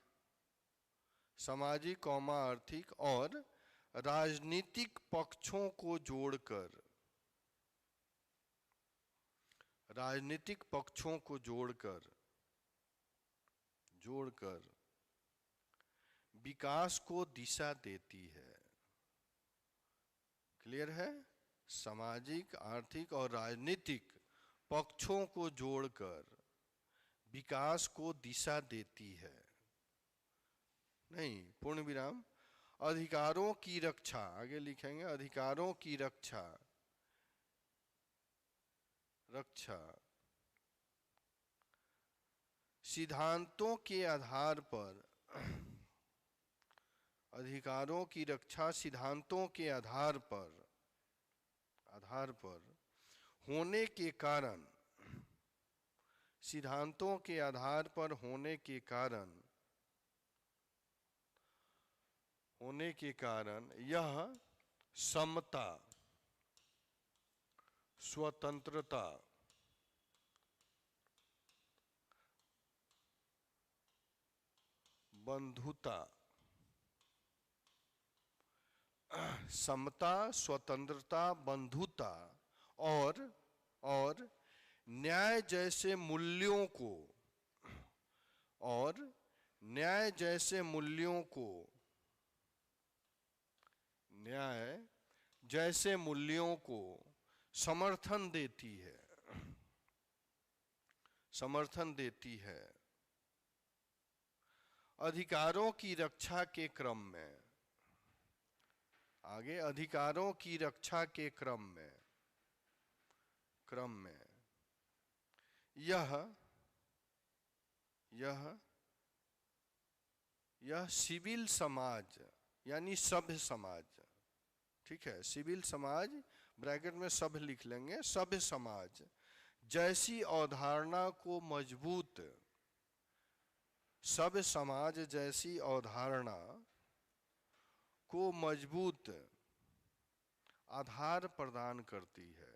और राजनीतिक पक्षों को जोड़कर विकास को दिशा देती है। क्लियर है? सामाजिक, आर्थिक और राजनीतिक पक्षों को जोड़कर विकास को दिशा देती है। नहीं, पूर्ण विराम। अधिकारों की रक्षा, आगे लिखेंगे, अधिकारों की रक्षा सिद्धांतों के आधार पर, अधिकारों की रक्षा सिद्धांतों के आधार पर होने के कारण सिद्धांतों के आधार पर होने के कारण यह समता, स्वतंत्रता, बंधुता, समता, स्वतंत्रता, बंधुता और न्याय जैसे मूल्यों को न्याय जैसे मूल्यों को समर्थन देती है। अधिकारों की रक्षा के क्रम में, आगे अधिकारों की रक्षा के क्रम में यह सिविल समाज यानी सभ्य समाज, ठीक है, सिविल समाज ब्रैकेट में सभ्य लिख लेंगे, सभ्य समाज जैसी अवधारणा को मजबूत, सभ्य समाज जैसी अवधारणा को मजबूत आधार प्रदान करती है,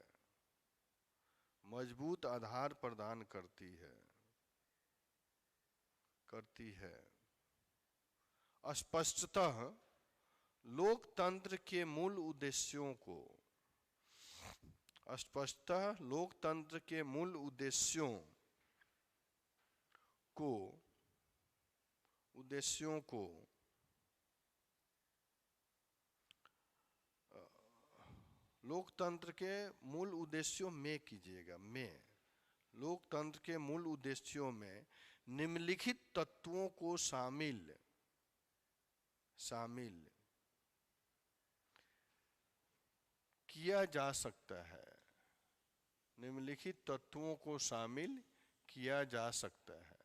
मजबूत आधार प्रदान करती है। स्पष्टतः लोकतंत्र के मूल उद्देश्यों को लोकतंत्र के मूल उद्देश्यों में कीजिएगा, लोकतंत्र के मूल उद्देश्यों में निम्नलिखित तत्वों को शामिल किया जा सकता है, निम्नलिखित तत्वों को शामिल किया जा सकता है,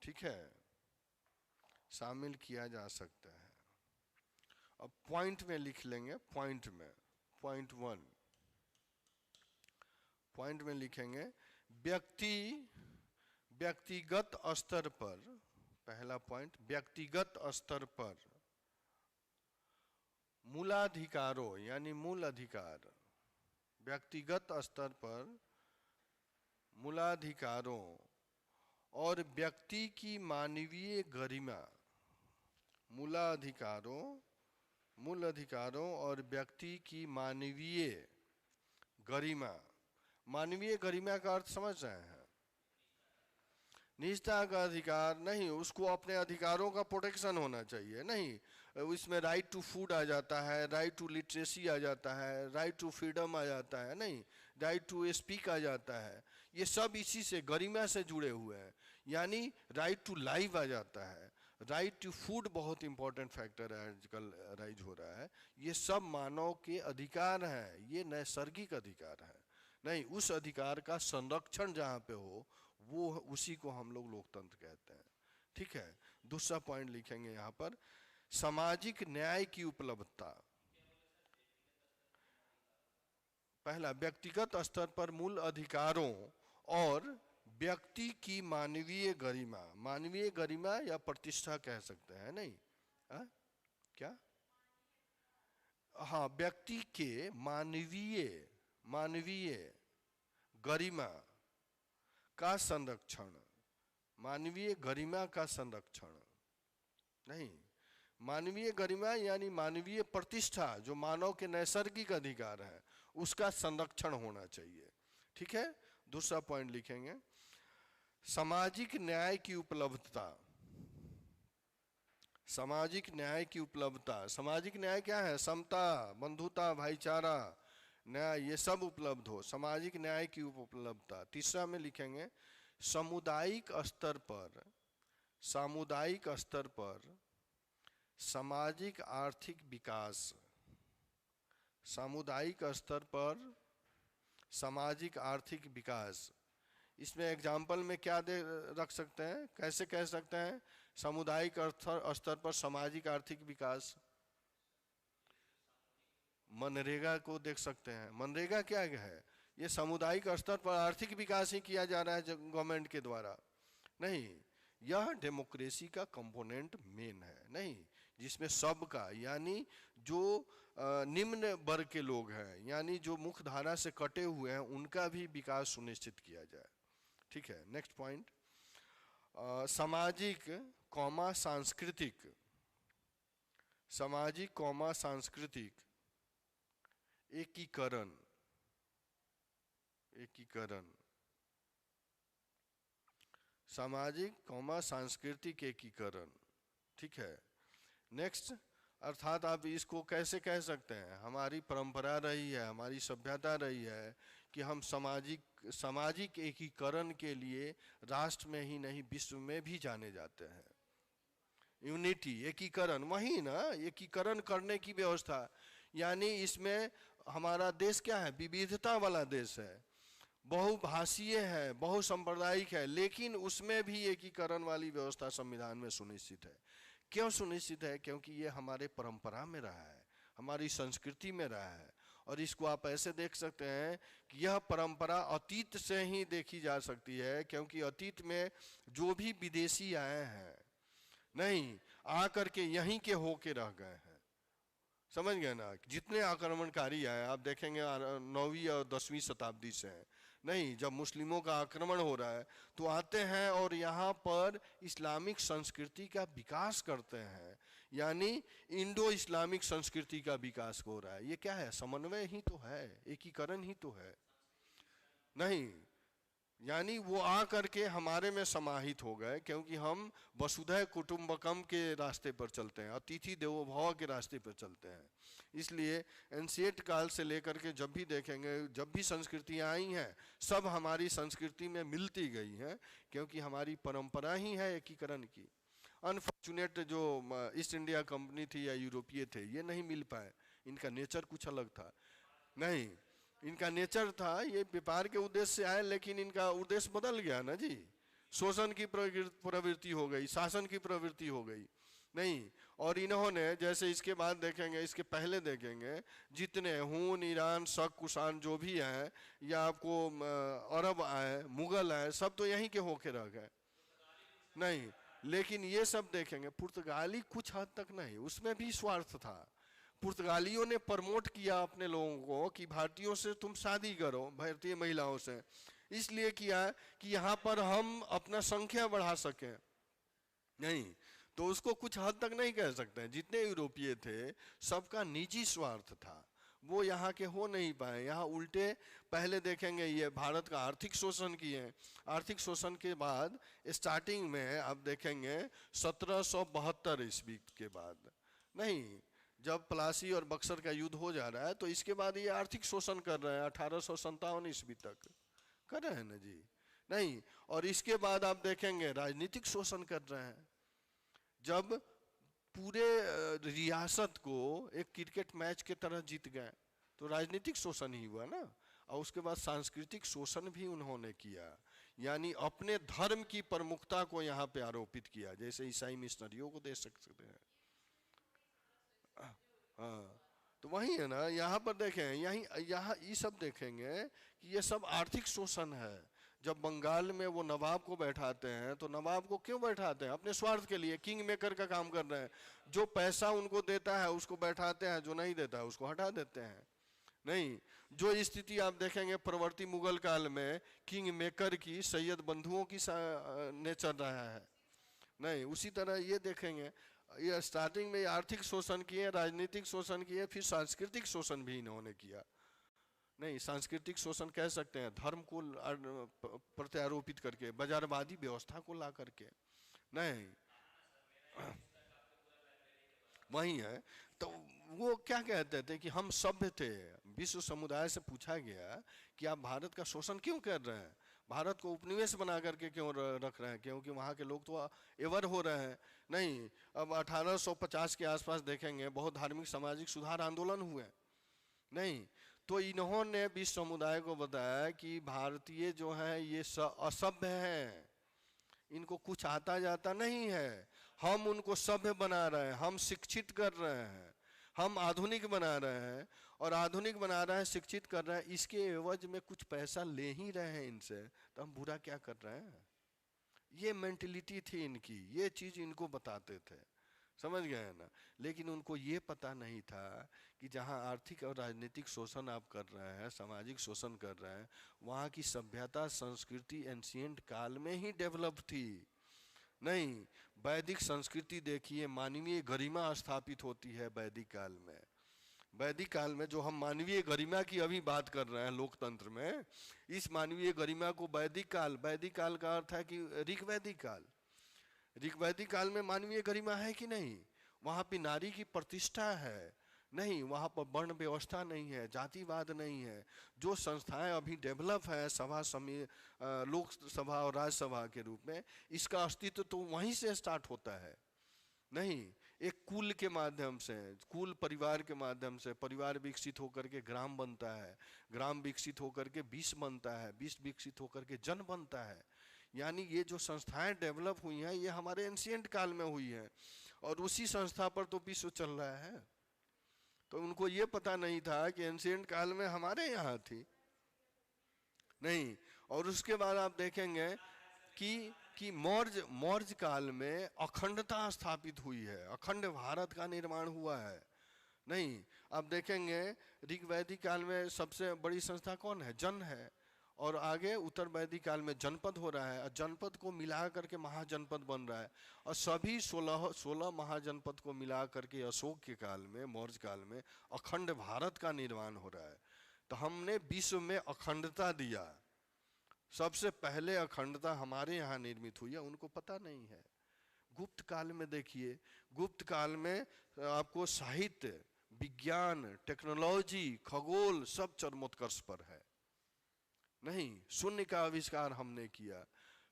ठीक है, शामिल किया जा सकता है। अब पॉइंट में लिख लेंगे, पॉइंट 1 में लिखेंगे व्यक्तिगत स्तर पर, पहला पॉइंट, व्यक्तिगत स्तर पर मूलाधिकारों यानी मूल अधिकार, व्यक्तिगत स्तर पर मूलाधिकारों और व्यक्ति की मानवीय गरिमा, मूल अधिकारों और व्यक्ति की मानवीय गरिमा, मानवीय गरिमा का अर्थ समझ रहे हैं? निजता का अधिकार नहीं, उसको अपने अधिकारों का प्रोटेक्शन होना चाहिए, नहीं, इसमें राइट टू फूड आ जाता है, राइट टू लिटरेसी आ जाता है, राइट टू फ्रीडम आ जाता है, नहीं, राइट टू स्पीक आ जाता है, ये सब इसी से गरिमा से जुड़े हुए हैं। यानी राइट टू लाइफ आ जाता है, राइट टू फूड बहुत इंपॉर्टेंट फैक्टर है, आजकल राइज हो रहा है, ये सब मानव के अधिकार हैं, ये नैसर्गिक अधिकार है, नहीं, उस अधिकार का संरक्षण जहाँ पे हो वो उसी को हम लोग लोकतंत्र कहते हैं, ठीक है। दूसरा पॉइंट लिखेंगे यहाँ पर, सामाजिक न्याय की उपलब्धता। पहला, व्यक्तिगत स्तर पर मूल अधिकारों और व्यक्ति की मानवीय गरिमा या प्रतिष्ठा कह सकते हैं, नहीं क्या, हाँ, व्यक्ति के मानवीय गरिमा का संरक्षण, मानवीय गरिमा का संरक्षण, नहीं, मानवीय गरिमा यानी मानवीय प्रतिष्ठा जो मानव के नैसर्गिक अधिकार है उसका संरक्षण होना चाहिए, ठीक है। दूसरा पॉइंट लिखेंगे, सामाजिक न्याय की उपलब्धता। सामाजिक न्याय की उपलब्धता, सामाजिक न्याय क्या है? समता, बंधुता, भाईचारा, न्याय, ये सब उपलब्ध हो, सामाजिक न्याय की उपलब्धता। तीसरा में लिखेंगे, सामुदायिक स्तर पर सामाजिक आर्थिक विकास, सामुदायिक स्तर पर सामाजिक आर्थिक विकास। इसमें एग्जाम्पल में क्या रख सकते हैं, कैसे कह सकते हैं? सामुदायिक स्तर पर सामाजिक आर्थिक विकास, मनरेगा को देख सकते हैं। मनरेगा क्या है? ये सामुदायिक स्तर पर आर्थिक विकास ही किया जा रहा है गवर्नमेंट के द्वारा, नहीं, यह डेमोक्रेसी का कंपोनेंट मेन है, नहीं, जिसमें सबका, यानी जो निम्न वर्ग के लोग हैं, यानी जो मुख्य धारा से कटे हुए हैं, उनका भी विकास सुनिश्चित किया जाए। ठीक है, नेक्स्ट पॉइंट, सामाजिक कौमा सांस्कृतिक, सामाजिक कौमा सांस्कृतिक एकीकरण, एकीकरण, सामाजिक कौमा सांस्कृतिक एकीकरण। ठीक है, नेक्स्ट, अर्थात आप इसको कैसे कह सकते हैं, हमारी परंपरा रही है, हमारी सभ्यता रही है कि हम सामाजिक एकीकरण के लिए राष्ट्र में ही नहीं विश्व में भी जाने जाते हैं। यूनिटी, एकीकरण, वही ना, एकीकरण करने की व्यवस्था, यानी इसमें हमारा देश क्या है, विविधता वाला देश है, बहुभाषीय है, बहुसांप्रदायिक है, लेकिन उसमें भी एकीकरण वाली व्यवस्था संविधान में सुनिश्चित है। क्यों सुनिश्चित है? क्योंकि ये हमारे परंपरा में रहा है, हमारी संस्कृति में रहा है। और इसको आप ऐसे देख सकते हैं कि यह परंपरा अतीत से ही देखी जा सकती है, क्योंकि अतीत में जो भी विदेशी आए हैं, नहीं, आकर के यहीं के होके रह गए हैं, समझ गए ना, जितने आक्रमणकारी आए आप देखेंगे 9वीं और 10वीं शताब्दी से हैं, नहीं, जब मुस्लिमों का आक्रमण हो रहा है तो आते हैं और यहाँ पर इस्लामिक संस्कृति का विकास करते हैं, यानी इंडो इस्लामिक संस्कृति का विकास हो रहा है। ये क्या है? समन्वय ही तो है, एकीकरण ही तो है, नहीं, यानी वो आ करके हमारे में समाहित हो गए, क्योंकि हम वसुधैव कुटुंबकम के रास्ते पर चलते हैं, अतिथि देवो भव के रास्ते पर चलते हैं। इसलिए एंशिएंट काल से लेकर के जब भी देखेंगे, जब भी संस्कृतियाँ आई हैं, सब हमारी संस्कृति में मिलती गई हैं, क्योंकि हमारी परंपरा ही है एकीकरण की। अनफॉर्चुनेट जो ईस्ट इंडिया कंपनी थी या यूरोपीय थे, ये नहीं मिल पाए, इनका नेचर कुछ अलग था, नहीं, इनका नेचर था, ये व्यापार के उद्देश्य से आए, लेकिन इनका उद्देश्य बदल गया ना जी, शोषण की प्रवृत्ति हो गई, शासन की प्रवृत्ति हो गई, नहीं। और इन्होंने, जैसे इसके बाद देखेंगे, इसके पहले देखेंगे, जितने हून, ईरान, शक, कुषाण जो भी हैं, या आपको अरब आए, मुगल आए, सब तो यहीं के होके रह गए, नहीं, लेकिन ये सब देखेंगे, पुर्तगाली कुछ हद तक नहीं, उसमें भी स्वार्थ था। पुर्तगालियों ने प्रमोट किया अपने लोगों को कि भारतीयों से तुम शादी करो, भारतीय महिलाओं से, इसलिए किया कि यहाँ पर हम अपना संख्या बढ़ा सकें, नहीं, तो उसको कुछ हद तक नहीं कह सकते हैं। जितने यूरोपीय थे, सबका निजी स्वार्थ था, वो यहाँ के हो नहीं पाए। यहाँ उल्टे पहले देखेंगे ये भारत का आर्थिक शोषण किए, आर्थिक शोषण के बाद स्टार्टिंग में आप देखेंगे 1772 ईस्वी के बाद, नहीं, जब प्लासी और बक्सर का युद्ध हो जा रहा है, तो इसके बाद ये आर्थिक शोषण कर रहे हैं 1857 ईस्वी तक कर रहे हैं ना जी, नहीं। और इसके बाद आप देखेंगे राजनीतिक शोषण कर रहे हैं, जब पूरे रियासत को एक क्रिकेट मैच के तरह जीत गए, तो राजनीतिक शोषण ही हुआ ना। और उसके बाद सांस्कृतिक शोषण भी उन्होंने किया, यानी अपने धर्म की प्रमुखता को यहाँ पे आरोपित किया, जैसे ईसाई मिशनरियों को दे सकते हैं। हाँ, तो वही है ना, यहाँ पर देखें, यहाँ ये सब देखेंगे कि ये सब आर्थिक शोषण है। जब बंगाल में वो नवाब को बैठाते हैं, तो नवाब को क्यों बैठाते हैं? अपने स्वार्थ के लिए, किंग मेकर का काम कर रहे हैं। जो पैसा उनको देता है उसको बैठाते हैं, जो नहीं देता है उसको हटा देते हैं, नहीं। जो स्थिति आप देखेंगे प्रवर्ती मुगल काल में किंग मेकर की, सैयद बंधुओं की ने चल रहा है, नहीं, उसी तरह ये देखेंगे। ये स्टार्टिंग में आर्थिक शोषण किए, राजनीतिक शोषण किए, फिर सांस्कृतिक शोषण भी इन्होंने किया, नहीं। सांस्कृतिक शोषण कह सकते हैं, धर्म को प्रत्यारोपित करके, बाजारवादी व्यवस्था को ला करके, नहीं, वही है। तो वो क्या कहते थे कि हम सभ्य थे। विश्व समुदाय से पूछा गया कि आप भारत का शोषण क्यों कर रहे हैं, भारत को उपनिवेश बना करके क्यों रख रहे हैं, क्योंकि वहाँ के लोग तो एवर हो रहे हैं, नहीं। अब 1850 के आसपास देखेंगे बहुत धार्मिक सामाजिक सुधार आंदोलन हुए, नहीं। तो इन्होंने विश्व समुदाय को बताया कि भारतीय जो हैं ये असभ्य हैं, इनको कुछ आता जाता नहीं है, हम उनको सभ्य बना रहे हैं, हम शिक्षित कर रहे हैं, हम आधुनिक बना रहे हैं। और आधुनिक बना रहा है, शिक्षित कर रहा है, इसके एवज में कुछ पैसा ले ही रहे हैं इनसे, तो हम बुरा क्या कर रहे हैं? ये मेंटेलिटी थी इनकी, ये चीज इनको बताते थे, समझ गए ना। लेकिन उनको ये पता नहीं था कि जहाँ आर्थिक और राजनीतिक शोषण आप कर रहे हैं, सामाजिक शोषण कर रहे हैं, वहाँ की सभ्यता संस्कृति एंशिएंट काल में ही डेवलप थी। नहीं, वैदिक संस्कृति देखिए, मानवीय गरिमा स्थापित होती है वैदिक काल में। वैदिक काल में जो हम मानवीय गरिमा की अभी बात कर रहे हैं लोकतंत्र में, इस मानवीय गरिमा को वैदिक काल का अर्थ है कि ऋग्वैदिक काल, ऋग्वैदिक काल में मानवीय गरिमा है कि नहीं? वहाँ पे नारी की प्रतिष्ठा है नहीं, वहाँ पर वर्ण व्यवस्था नहीं है, जातिवाद नहीं है। जो संस्थाएं अभी डेवलप है सभा लोकसभा और राज्यसभा के रूप में, इसका अस्तित्व तो वहीं से स्टार्ट होता है। नहीं, एक कुल के माध्यम से, कुल परिवार के माध्यम से परिवार विकसित होकर के ग्राम बनता है, ग्राम विकसित होकर के विश्व बनता है, विश्व विकसित होकर के जन बनता है। यानी ये जो संस्थाएं डेवलप हुई हैं, ये हमारे एंशिएंट काल में हुई हैं, और उसी संस्था पर तो विश्व चल रहा है। तो उनको ये पता नहीं था कि एंशिएंट काल में हमारे यहाँ थी नहीं। और उसके बाद आप देखेंगे कि मौर्य काल में अखंडता स्थापित हुई है, अखंड भारत का निर्माण हुआ है नहीं। आप देखेंगे ऋग्वैदिक काल में सबसे बड़ी संस्था कौन है? जन है। और आगे उत्तर वैदिक काल में जनपद हो रहा है, और जनपद को मिला करके महाजनपद बन रहा है, और सभी 16 महाजनपद को मिला करके अशोक के काल में, मौर्य काल में अखंड भारत का निर्माण हो रहा है। तो हमने विश्व में अखंडता दिया, सबसे पहले अखंडता हमारे यहाँ निर्मित हुई है, उनको पता नहीं है। गुप्त काल में देखिए, गुप्त काल में आपको साहित्य, विज्ञान, टेक्नोलॉजी, खगोल सब चरमोत्कर्ष पर है नहीं। शून्य का आविष्कार हमने किया,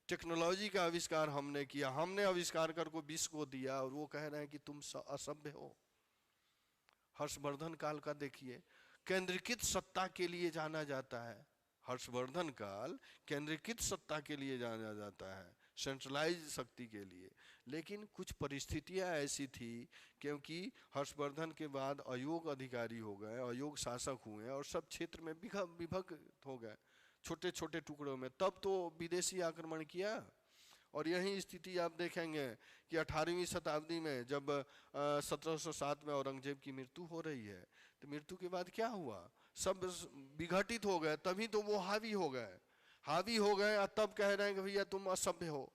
टेक्नोलॉजी का आविष्कार हमने किया, हमने आविष्कार कर को विश्व को दिया, और वो कह रहे हैं कि तुम असभ्य हो। हर्षवर्धन काल का देखिए, केंद्रीकृत सत्ता के लिए जाना जाता है। हर्षवर्धन काल केंद्रीकृत सत्ता के लिए जाना जाता है, सेंट्रलाइज शक्ति के लिए। लेकिन कुछ परिस्थितियां ऐसी थी, क्योंकि हर्षवर्धन के बाद अयोग अधिकारी हो गए, अयोग शासक हुए, और सब क्षेत्र में विभक्त हो गए छोटे छोटे टुकड़ों में, तब तो विदेशी आक्रमण किया। और यही स्थिति आप देखेंगे कि 18वीं शताब्दी में जब 1707 में औरंगजेब की मृत्यु हो रही है, तो मृत्यु के बाद क्या हुआ? सब विघटित हो गए, तभी तो वो हावी हो गए, और तब कह रहे हैं कि भैया तुम असभ्य हो।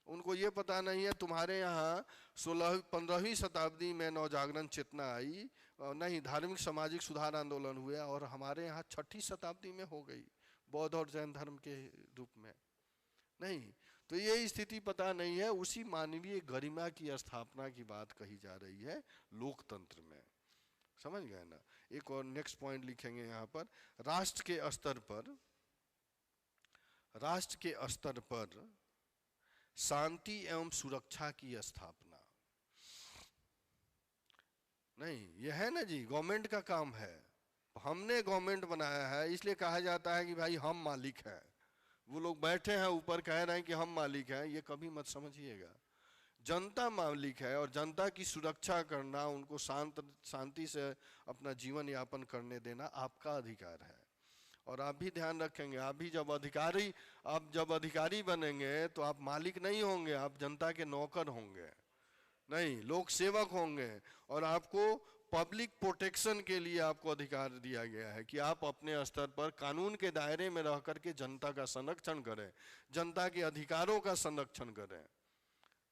उनको ये पता नहीं है तुम्हारे यहाँ 15वीं शताब्दी में नवजागरण चेतना आई, नहीं, धार्मिक सामाजिक सुधार आंदोलन हुए, और हमारे यहाँ 6ठी शताब्दी में हो गई बौद्ध और जैन धर्म के रूप में नहीं। तो ये स्थिति पता नहीं है। उसी मानवीय गरिमा की स्थापना की बात कही जा रही है लोकतंत्र में, समझ गए ना। एक और नेक्स्ट पॉइंट लिखेंगे यहाँ पर, राष्ट्र के स्तर पर शांति एवं सुरक्षा की स्थापना नहीं। यह है ना जी, गवर्नमेंट का काम है, हमने गवर्नमेंट बनाया है, इसलिए कहा जाता है कि भाई हम मालिक हैं। वो लोग बैठे हैं ऊपर कह रहे हैं कि हम मालिक हैं, ये कभी मत समझिएगा। जनता मालिक है, और जनता की सुरक्षा करना, उनको शांति से अपना जीवन यापन करने देना आपका अधिकार है। और आप भी ध्यान रखेंगे, आप जब अधिकारी बनेंगे तो आप मालिक नहीं होंगे, आप जनता के नौकर होंगे नहीं, लोक सेवक होंगे। और आपको पब्लिक प्रोटेक्शन के लिए आपको अधिकार दिया गया है कि आप अपने स्तर पर कानून के दायरे में रह करके जनता का संरक्षण करें, जनता के अधिकारों का संरक्षण करें,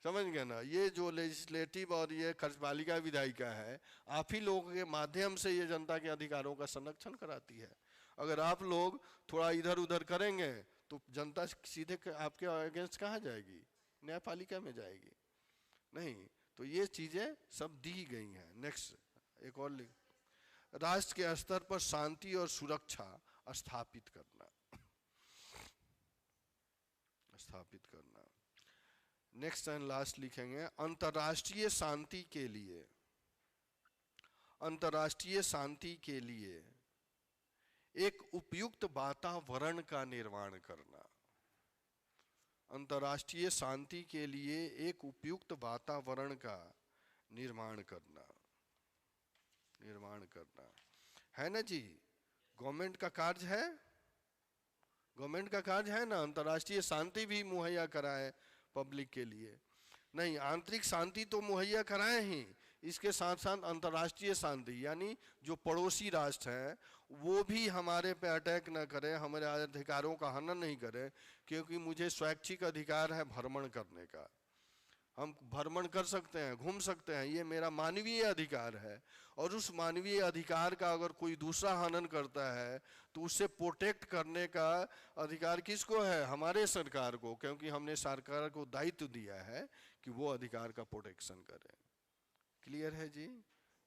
समझ गए ना। ये जो लेजिस्लेटिव और ये कार्यपालिका विधायिका है, आप ही लोगों के माध्यम से ये जनता के अधिकारों का संरक्षण कराती है। अगर आप लोग थोड़ा इधर उधर करेंगे तो जनता सीधे आपके अगेंस्ट कहाँ जाएगी? न्यायपालिका में जाएगी नहीं। तो ये चीजें सब दी गई हैं। नेक्स्ट एक और राष्ट्र के स्तर पर शांति और सुरक्षा स्थापित करना। नेक्स्ट एंड लास्ट लिखेंगे, अंतर्राष्ट्रीय शांति के लिए एक उपयुक्त वातावरण का निर्माण करना। अंतर्राष्ट्रीय शांति के लिए एक उपयुक्त वातावरण का निर्माण करना। है ना जी? गवर्नमेंट का कार्य है, गवर्नमेंट का कार्य है ना अंतर्राष्ट्रीय शांति भी मुहैया कराए पब्लिक के लिए। नहीं, आंतरिक शांति तो मुहैया कराए ही, इसके साथ साथ अंतर्राष्ट्रीय शांति, यानी जो पड़ोसी राष्ट्र हैं वो भी हमारे पे अटैक न करें, हमारे अधिकारों का हनन नहीं करें। क्योंकि मुझे स्वैच्छिक अधिकार है भ्रमण करने का, हम भ्रमण कर सकते हैं, घूम सकते हैं, ये मेरा मानवीय अधिकार है। और उस मानवीय अधिकार का अगर कोई दूसरा हनन करता है तो उससे प्रोटेक्ट करने का अधिकार किसको है? हमारे सरकार को, क्योंकि हमने सरकार को दायित्व दिया है कि वो अधिकार का प्रोटेक्शन करे। क्लियर है जी?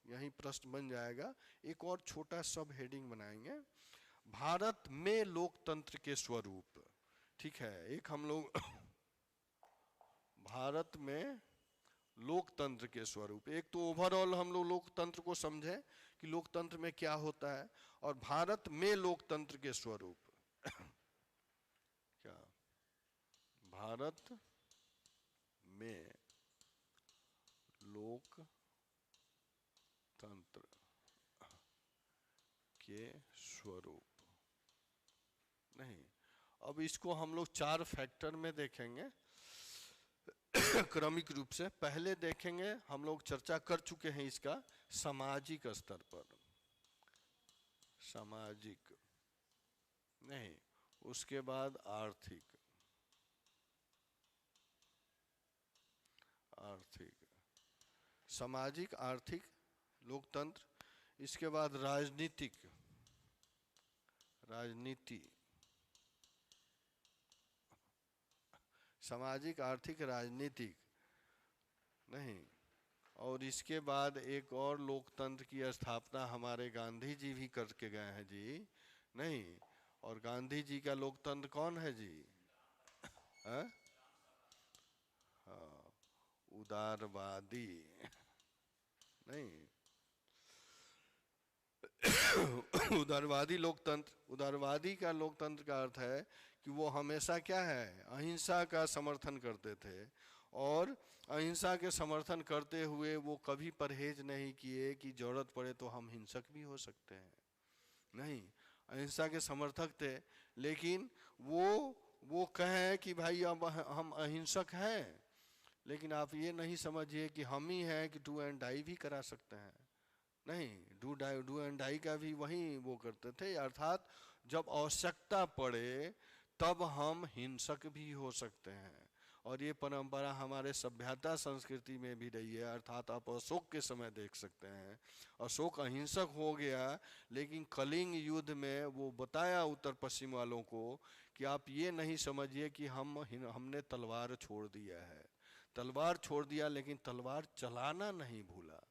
यही प्रश्न बन जाएगा। एक और छोटा सब हेडिंग बनाएंगे, भारत में लोकतंत्र के स्वरूप। ठीक है, एक हम लोग भारत में लोकतंत्र के स्वरूप, एक तो ओवरऑल हम लोग लोकतंत्र को समझे कि लोकतंत्र में क्या होता है, और भारत में लोकतंत्र के स्वरूप क्या? भारत में लोकतंत्र के स्वरूप। नहीं, अब इसको हम लोग 4 फैक्टर में देखेंगे क्रमिक रूप से। पहले देखेंगे, हम लोग चर्चा कर चुके हैं इसका, सामाजिक स्तर पर, सामाजिक नहीं, उसके बाद आर्थिक, आर्थिक सामाजिक आर्थिक लोकतंत्र, इसके बाद राजनीतिक, राजनीति, सामाजिक आर्थिक राजनीतिक नहीं, और इसके बाद एक और लोकतंत्र की स्थापना हमारे गांधी जी भी करके गए हैं जी। नहीं, और गांधी जी का लोकतंत्र कौन है जी? हाँ, उदारवादी नहीं उदारवादी लोकतंत्र। उदारवादी का लोकतंत्र का अर्थ है कि वो हमेशा क्या है? अहिंसा का समर्थन करते थे, और अहिंसा के समर्थन करते हुए वो कभी परहेज नहीं किए कि जरूरत पड़े तो हम हिंसक भी हो सकते हैं। नहीं, अहिंसा के समर्थक थे, लेकिन वो कहें कि भाई अब हम अहिंसक हैं, लेकिन आप ये नहीं समझिए कि हम ही हैं कि डू एंड डाई भी करा सकते हैं। नहीं, डू एंड डाई का भी वही वो करते थे, अर्थात जब आवश्यकता पड़े तब हम हिंसक भी हो सकते हैं। और ये परंपरा हमारे सभ्यता संस्कृति में भी रही है। अर्थात आप अशोक के समय देख सकते हैं, अशोक अहिंसक हो गया, लेकिन कलिंग युद्ध में वो बताया उत्तर पश्चिम वालों को कि आप ये नहीं समझिए कि हमने तलवार छोड़ दिया है। तलवार छोड़ दिया, लेकिन तलवार चलाना नहीं भूला।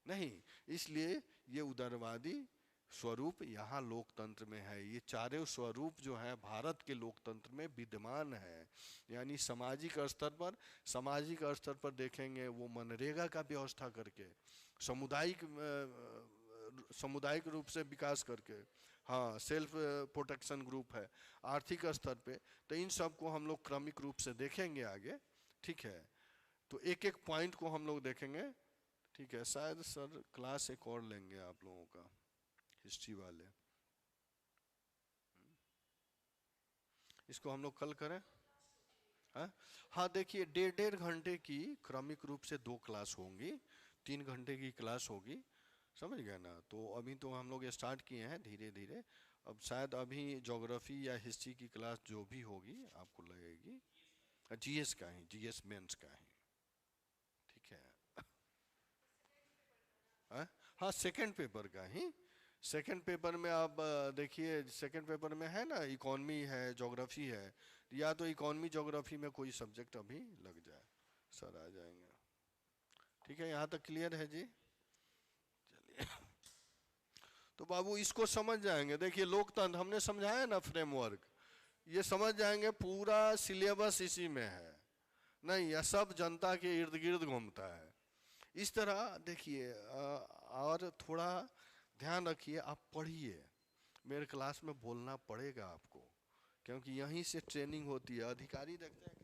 नहीं, इसलिए ये उदारवादी स्वरूप यहाँ लोकतंत्र में है। ये चारों स्वरूप जो है भारत के लोकतंत्र में विद्यमान है। यानी सामाजिक स्तर पर देखेंगे, वो मनरेगा का व्यवस्था करके, सामुदायिक रूप से विकास करके, हाँ, सेल्फ प्रोटेक्शन ग्रुप है। आर्थिक स्तर पे तो इन सब को हम लोग क्रमिक रूप से देखेंगे आगे। ठीक है, तो एक एक पॉइंट को हम लोग देखेंगे। ठीक है, शायद सर क्लास एक और लेंगे आप लोगों का, हिस्ट्री वाले। इसको हम लोग कल करें? हाँ, देखिए 1.5 घंटे की क्रमिक रूप से 2 क्लास होंगी, 3 घंटे की क्लास होगी, समझ गए ना? तो अभी तो हम लोग स्टार्ट किए हैं धीरे धीरे। अब शायद अभी ज्योग्राफी या हिस्ट्री की क्लास जो भी होगी आपको लगेगी, जीएस का ही, जीएस मेंस का ही। ठीक है, हाँ, सेकंड पेपर का ही। सेकंड पेपर में आप देखिए, सेकंड पेपर में है ना, इकोनॉमी है, ज्योग्राफी है, या तो इकोनॉमी ज्योग्राफी में कोई सब्जेक्ट अभी लग जाए, सर आ जाएंगे। ठीक है, यहाँ तक क्लियर है जी? चलिए तो बाबू इसको समझ जाएंगे। देखिए लोकतंत्र हमने समझाया ना, फ्रेमवर्क, ये समझ जाएंगे, पूरा सिलेबस इसी में है। नहीं, यह सब जनता के इर्द गिर्द घूमता है। इस तरह देखिए, और थोड़ा ध्यान रखिए, आप पढ़िए, मेरे क्लास में बोलना पड़ेगा आपको, क्योंकि यहीं से ट्रेनिंग होती है। अधिकारी देखते हैं